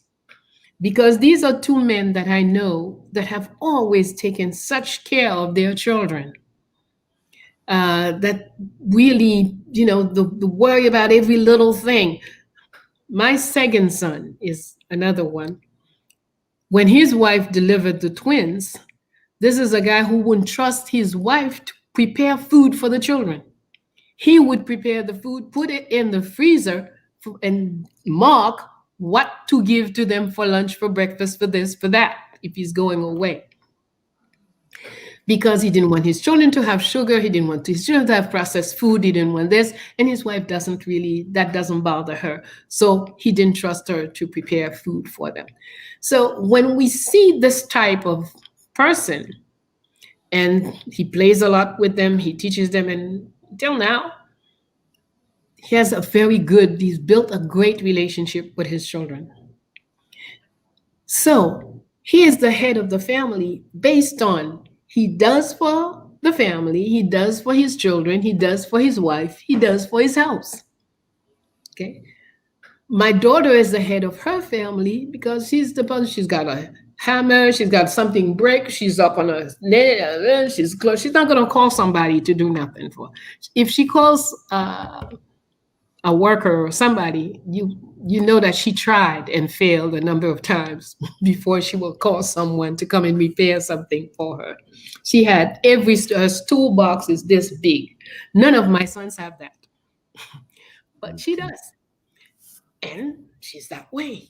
Because these are 2 men that I know that have always taken such care of their children. That really, the worry about every little thing. My second son is another one. When his wife delivered the twins, This is a guy who wouldn't trust his wife to prepare food for the children. He would prepare the food, put it in the freezer, and mark what to give to them for lunch, for breakfast, for this, for that, if he's going away. Because he didn't want his children to have sugar, he didn't want his children to have processed food, he didn't want this, and his wife that doesn't bother her. So he didn't trust her to prepare food for them. So when we see this type of person, and he plays a lot with them, he teaches them, and until now, he's built a great relationship with his children. So he is the head of the family based on he does for the family, he does for his children, he does for his wife, he does for his house. Okay. My daughter is the head of her family because she's got a hammer, she's got something break, she's up on a she's close. She's not going to call somebody to do nothing for her. If she calls a worker or somebody, you know that she tried and failed a number of times before she will call someone to come and repair something for her. She had her toolbox is this big. None of my sons have that, but she does, and she's that way.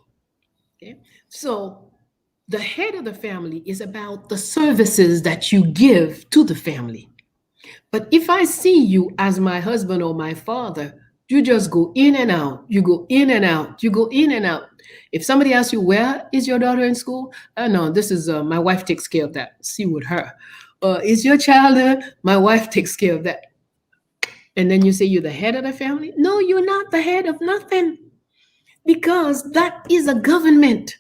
Okay, so the head of the family is about the services that you give to the family. But if I see you as my husband or my father, you just go in and out. You go in and out. You go in and out. If somebody asks you, where is your daughter in school? No, this is my wife takes care of that. See with her. Is your child there? My wife takes care of that. And then you say you're the head of the family? No, you're not the head of nothing. Because that is a government.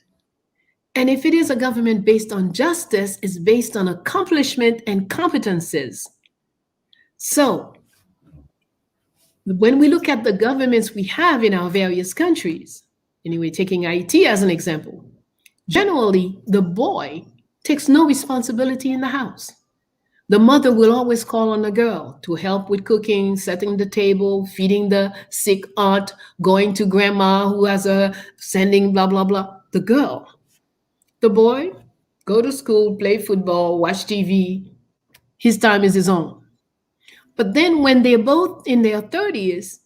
And if it is a government based on justice, it's based on accomplishment and competences. So when we look at the governments we have in our various countries, anyway, taking Haiti as an example, generally the boy takes no responsibility in the house. The mother will always call on the girl to help with cooking, setting the table, feeding the sick aunt, going to grandma who has sending blah, blah, blah. The girl. The boy, go to school, play football, watch TV. His time is his own. But then when they're both in their 30s,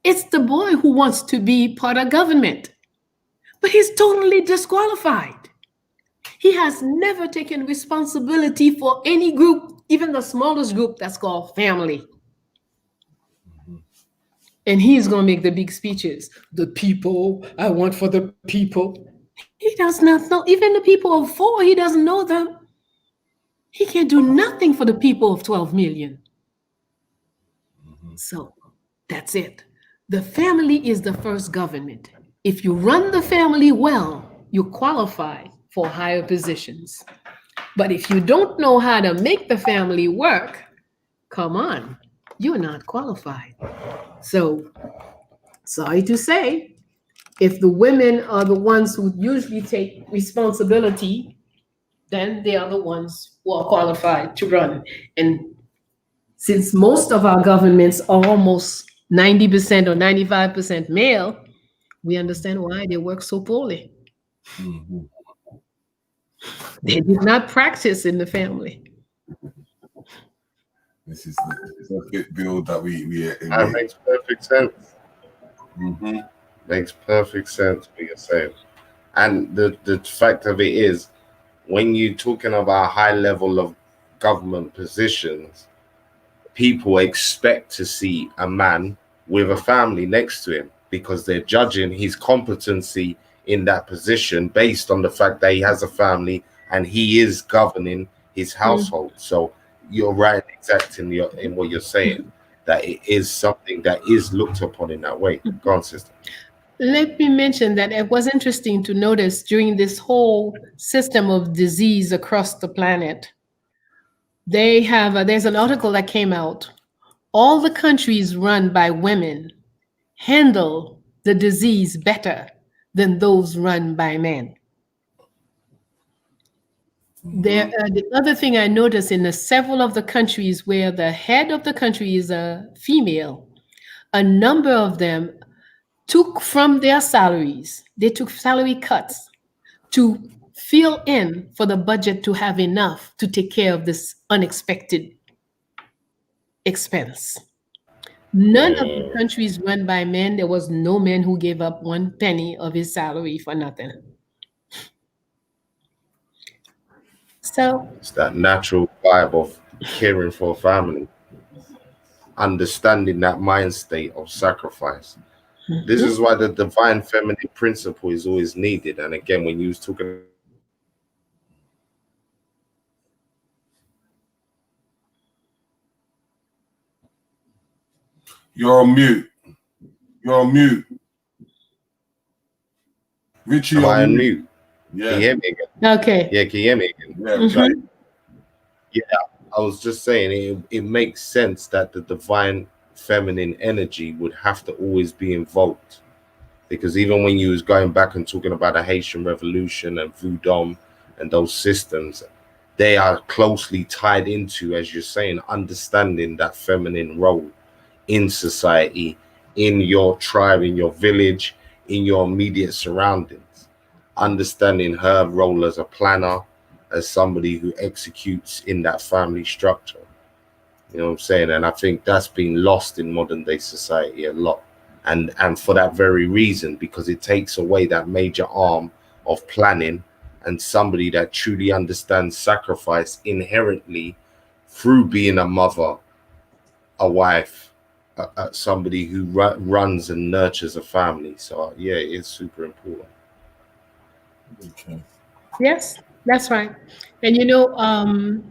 it's the boy who wants to be part of government. But he's totally disqualified. He has never taken responsibility for any group, even the smallest group that's called family. And he's going to make the big speeches. The people, I want for the people. He does not know. Even the people of 4, he doesn't know them. He can't do nothing for the people of 12 million. So that's it. The family is the first government. If you run the family well, you qualify for higher positions. But if you don't know how to make the family work, come on, you're not qualified. So, sorry to say, if the women are the ones who usually take responsibility, then they are the ones who are qualified to run. And since most of our governments are almost 90% or 95% male, we understand why they work so poorly. Mm-hmm. They did not practice in the family. This is the build that we that makes perfect sense. Mm-hmm. Makes perfect sense what you're saying. And the fact of it is, when you're talking about high level of government positions, people expect to see a man with a family next to him because they're judging his competency in that position based on the fact that he has a family and he is governing his household. So you're right exactly in what you're saying, that it is something that is looked upon in that way. Go on, sister. Let me mention that it was interesting to notice during this whole system of disease across the planet, there's an article that came out. All the countries run by women handle the disease better than those run by men. The other thing I noticed in several of the countries where the head of the country is a female, a number of them took from their salaries, they took salary cuts to fill in for the budget to have enough to take care of this unexpected expense. None of the countries run by men, there was no man who gave up 1 penny of his salary for nothing. So It's that natural vibe of caring for a family, understanding that mind state of sacrifice. This is why the divine feminine principle is always needed. And again, when you was talking, You're on mute. You're on mute. Richie, am you're I on on mute. mute? Can you hear me again? okay. Yeah, can you hear me again? Yeah, okay. I was just saying it makes sense that the divine feminine energy would have to always be invoked, because even when you was going back and talking about the Haitian revolution and VODUN and those systems, they are closely tied into, as you're saying, understanding that feminine role in society, in your tribe, in your village, in your immediate surroundings, understanding her role as a planner, as somebody who executes in that family structure. You know what I'm saying? And I think that's been lost in modern day society a lot. And for that very reason, because it takes away that major arm of planning and somebody that truly understands sacrifice inherently through being a mother, a wife, somebody who runs and nurtures a family. So yeah, it's super important. Okay. Yes, that's right. And you know,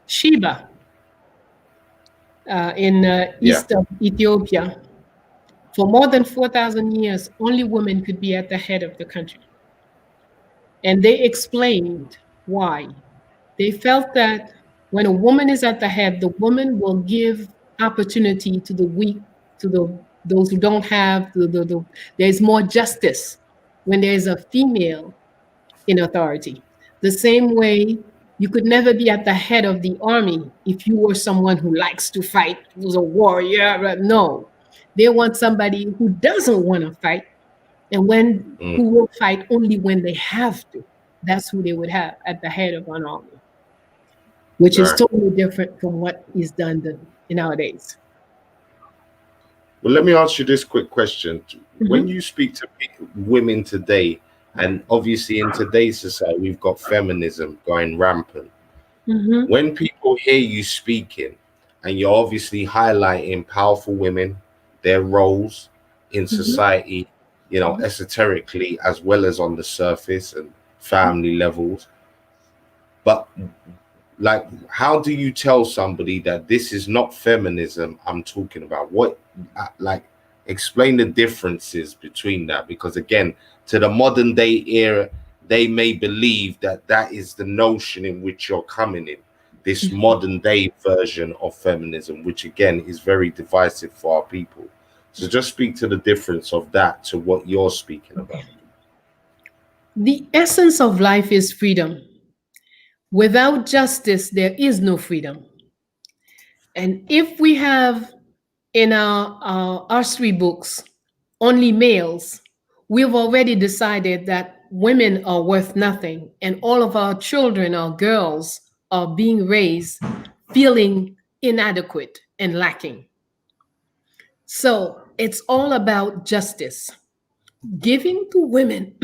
Sheba in east of Ethiopia, for more than 4,000 years, only women could be at the head of the country. And they explained why. They felt that when a woman is at the head, the woman will give opportunity to the weak, to those who don't have. There's more justice when there's a female in authority. The same way you could never be at the head of the army if you were someone who likes to fight, who's a warrior. No, they want somebody who doesn't want to fight, and who will fight only when they have to. That's who they would have at the head of an army, which is totally different from what is done nowadays. Well, let me ask you this quick question. When you speak to women today, and obviously in today's society, we've got feminism going rampant. When people hear you speaking, and you're obviously highlighting powerful women, their roles in society, you know, esoterically as well as on the surface and family levels, but like, how do you tell somebody that this is not feminism I'm talking about? What, like, explain the differences between that, because again, to the modern day era, they may believe that that is the notion in which you're coming in, this modern day version of feminism, which again is very divisive for our people. So just speak to the difference of that to what you're speaking about. The essence of life is freedom. Without justice, there is no freedom. And if we have in our archery books only males, we've already decided that women are worth nothing, and all of our children, our girls, are being raised feeling inadequate and lacking. So it's all about justice, giving to women,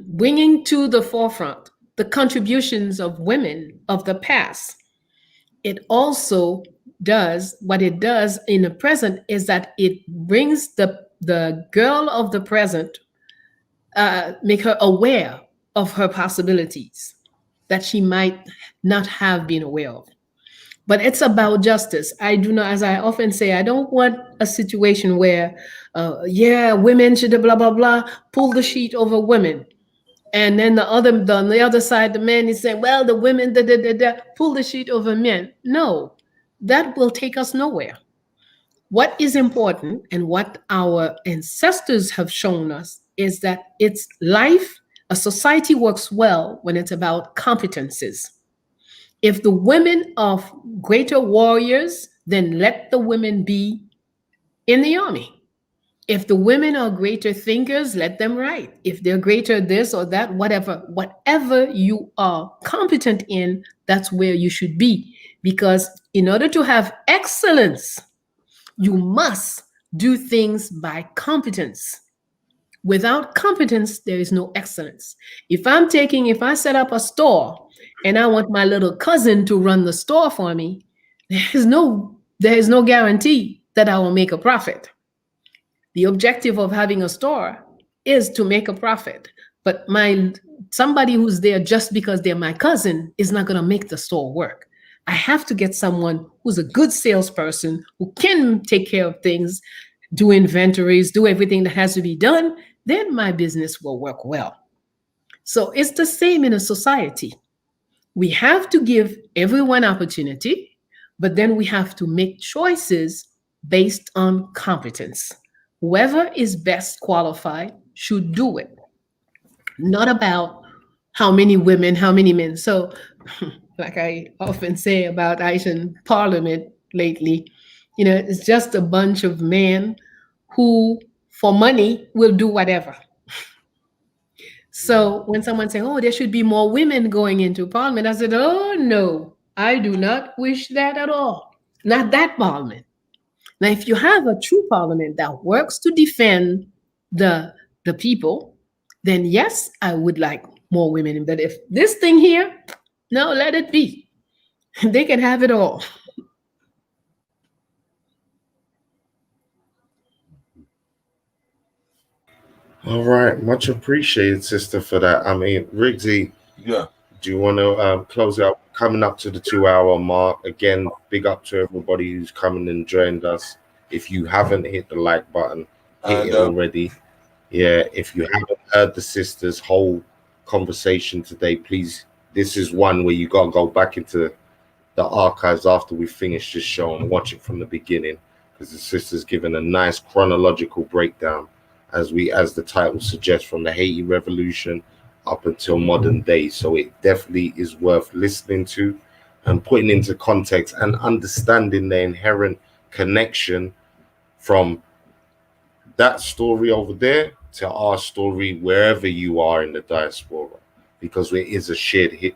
bringing to the forefront the contributions of women of the past. It also does, what it does in the present is that it brings the girl of the present, make her aware of her possibilities that she might not have been aware of. But it's about justice. I do not, as I often say, I don't want a situation where, women should blah, blah, blah, pull the sheet over women. And then on the other side, the man is saying, well, the women, pull the sheet over men. No, that will take us nowhere. What is important and what our ancestors have shown us is that it's life, a society works well when it's about competences. If the women are greater warriors, then let the women be in the army. If the women are greater thinkers, let them write. If they're greater this or that, whatever you are competent in, that's where you should be. Because in order to have excellence, you must do things by competence. Without competence, there is no excellence. If I set up a store and I want my little cousin to run the store for me, there is no guarantee that I will make a profit. The objective of having a store is to make a profit. But somebody who's there just because they're my cousin is not going to make the store work. I have to get someone who's a good salesperson, who can take care of things, do inventories, do everything that has to be done. Then my business will work well. So it's the same in a society. We have to give everyone opportunity, but then we have to make choices based on competence. Whoever is best qualified should do it, not about how many women, how many men. So, like I often say about Haitian parliament lately, it's just a bunch of men who, for money, will do whatever. So when someone says, "Oh, there should be more women going into parliament," I said, "Oh no, I do not wish that at all. Not that parliament." Now, if you have a true parliament that works to defend the people, then yes, I would like more women. But if this thing here, no, let it be. They can have it all. All right, much appreciated, sister, for that. I mean, Riggsy, Yeah. do you want to close out? Coming up to the 2-hour mark. Again, big up to everybody who's coming and joined us. If you haven't hit the like button, hit it already. Yeah, if you haven't heard the sisters' whole conversation today, please, this is one where you got to go back into the archives after we finish this show and watch it from the beginning, because the sisters given a nice chronological breakdown, as the title suggests, from the Haiti Revolution up until modern day. So it definitely is worth listening to and putting into context and understanding the inherent connection from that story over there to our story wherever you are in the diaspora, because it is a shared hit.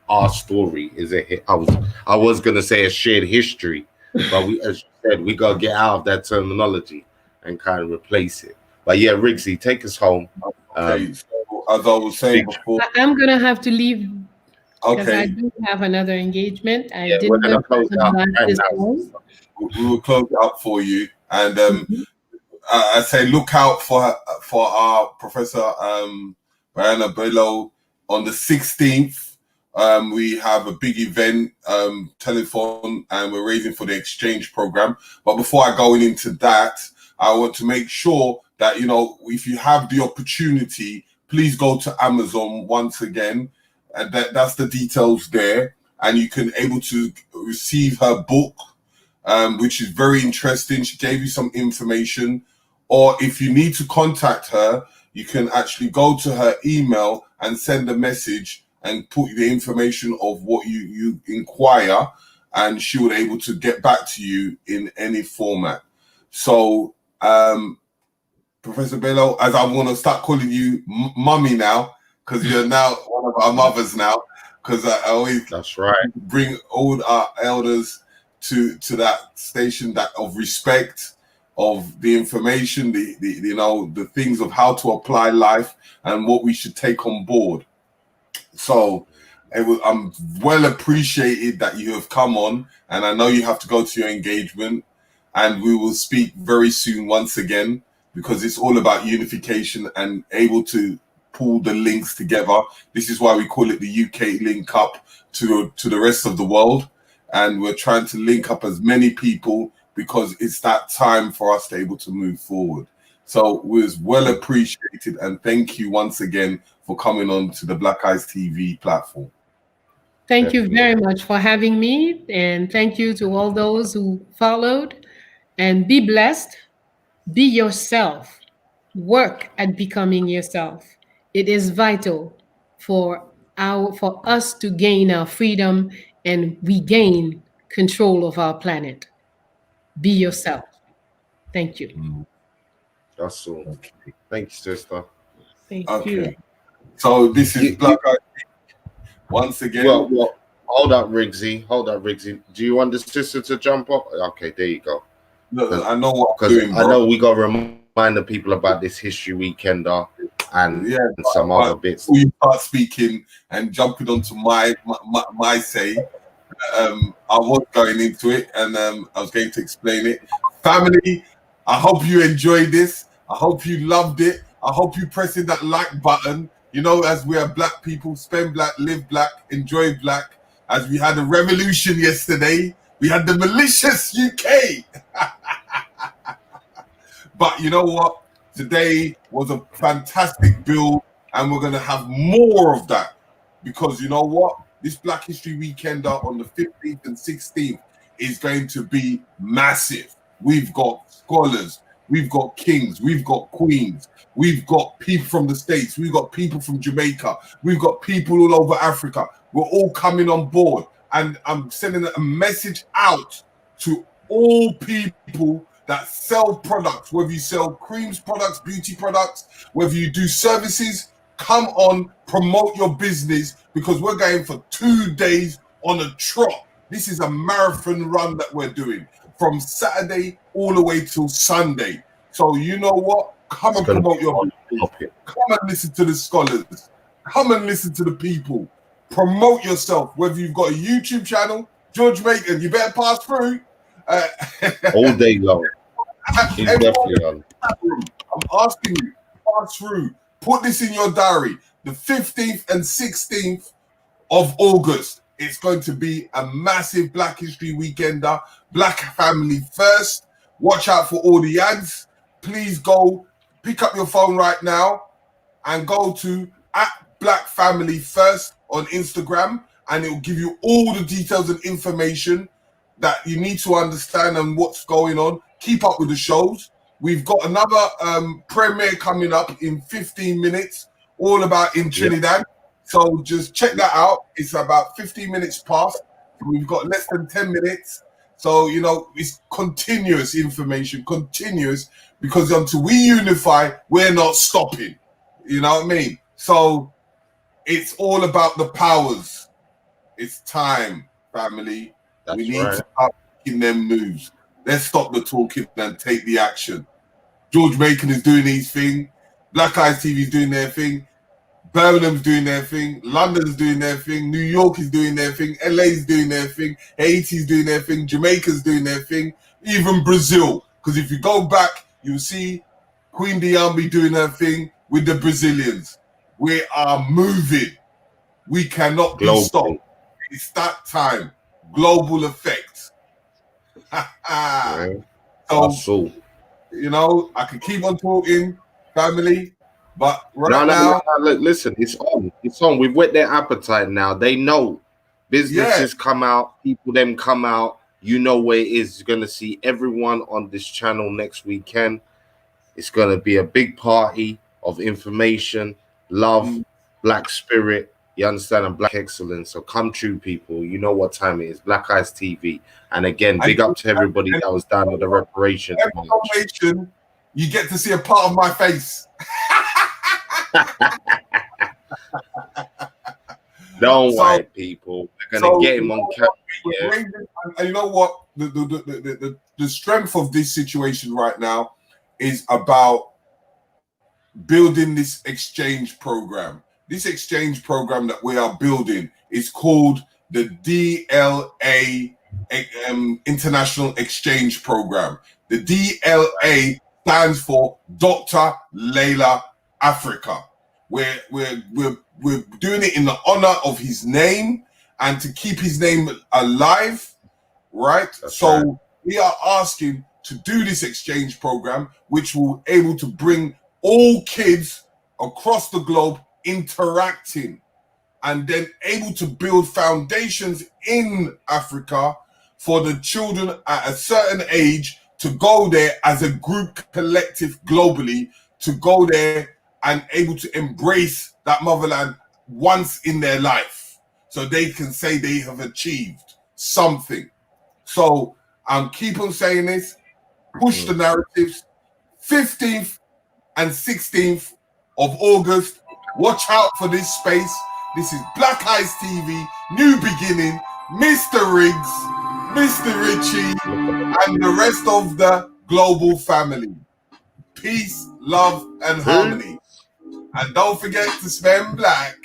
Our story is a hit. I was gonna say a shared history, but we, as you said, we gotta get out of that terminology and kind of replace it. But yeah, Riggsy, take us home. Okay, so as I was saying before, I'm gonna have to leave because I okay, do have another engagement. I Yeah, didn't we're gonna know close out right this now. one. we will close it up for you. And I say look out for our Professor Bayyinah Bello on the 16th. We have a big event, telephone, and we're raising for the exchange program. But before I go into that, I want to make sure that, if you have the opportunity, please go to Amazon once again. And that's the details there. And you can able to receive her book, which is very interesting. She gave you some information. Or if you need to contact her, you can actually go to her email and send a message and put the information of what you inquire, and she will be able to get back to you in any format. So, Professor Bello, as I'm going to start calling you mummy now, because you're now one of our mothers now, because I always That's right. bring all our elders to that station that of respect, of the information, the things of how to apply life and what we should take on board. So I'm well appreciated that you have come on, and I know you have to go to your engagement, and we will speak very soon once again, because it's all about unification and able to pull the links together. This is why we call it the UK Link Up to the rest of the world, and we're trying to link up as many people, because it's that time for us to able to move forward. So it was well appreciated, and thank you once again for coming on to the Black Eyes TV platform. Thank you very much for having me, and thank you to all those who followed. And be blessed, be yourself, work at becoming yourself. It is vital for us to gain our freedom and regain control of our planet. Be yourself. Thank you. That's all. Thank you, sister. Thank Okay. you. So this is Black Eyed once again. Well, hold up, Riggsy. Do you want the sister to jump up? Okay, there you go. Look, I know what I'm Because doing, I bro. know we got to remind the people about this history weekender and some other bits. Before you start speaking and jumping onto my say, I was going into it and I was going to explain it. Family, I hope you enjoyed this. I hope you loved it. I hope you pressing that like button. You know, as we are black people, spend black, live black, enjoy black. As we had a revolution yesterday, we had the malicious UK. But you know what? Today was a fantastic build, and we're going to have more of that. Because you know what? This Black History Weekender on the 15th and 16th is going to be massive. We've got scholars, we've got kings, we've got queens, we've got people from the States, we've got people from Jamaica, we've got people all over Africa. We're all coming on board. And I'm sending a message out to all people that sell products, whether you sell creams products, beauty products, whether you do services, come on, promote your business, because we're going for 2 days on a trot. This is a marathon run that we're doing from Saturday all the way till Sunday. So you know what? Come and promote your business. Come and listen to the scholars. Come and listen to the people. Promote yourself, whether you've got a YouTube channel. George Macon, you better pass through. All day long. He's definitely on. I'm asking you, pass through. Put this in your diary. The 15th and 16th of August. It's going to be a massive Black History Weekender. Black family first. Watch out for all the ads. Please go pick up your phone right now and go to @Black Family First on Instagram, and it will give you all the details and information that you need to understand and what's going on. Keep up with the shows. We've got another premiere coming up in 15 minutes, all about in Trinidad. Yep. So just check that out. It's about 15 minutes past. We've got less than 10 minutes. So, you know, it's continuous information, continuous, because until we unify, we're not stopping. You know what I mean? So it's all about the powers. It's time, family. That's we need right. to start making them moves. Let's stop the talking and take the action. George Macon is doing his thing. Black Eyes TV is doing their thing. Birmingham's doing their thing. London's doing their thing. New York is doing their thing. LA's doing their thing. Haiti's doing their thing. Jamaica's doing their thing. Even Brazil. Because if you go back, you'll see Queen Diambi doing her thing with the Brazilians. We are moving. We cannot be stopped. It's that time. Global effect. So, you know, I can keep on talking, family, but now, look, listen, it's on. It's on. We've whet their appetite now. They know businesses come out, people them come out. You know where it is. You're gonna see everyone on this channel next weekend. It's gonna be a big party of information, love, black spirit. You understand? And black excellence. So come true, people. You know what time it is. Black Eyes TV. And again, big up to everybody that was down at the reparations. You get to see a part of my face. Don't worry, people. We're gonna get him on camera. And you know what? The strength of this situation right now is about building this exchange program. This exchange program that we are building is called the DLA International Exchange Program. The DLA stands for Dr. Layla Africa. We're doing it in the honor of his name and to keep his name alive, right? So we are asking to do this exchange program, which will able to bring all kids across the globe interacting and then able to build foundations in Africa for the children at a certain age to go there as a group collective globally, to go there and able to embrace that motherland once in their life so they can say they have achieved something. So keep on saying this, push the narratives. 15th and 16th of August. Watch out for this space. This is Black Eyes TV, New Beginning, Mr. Riggs, Mr. Richie, and the rest of the global family. Peace, love, and harmony. And don't forget to spend black.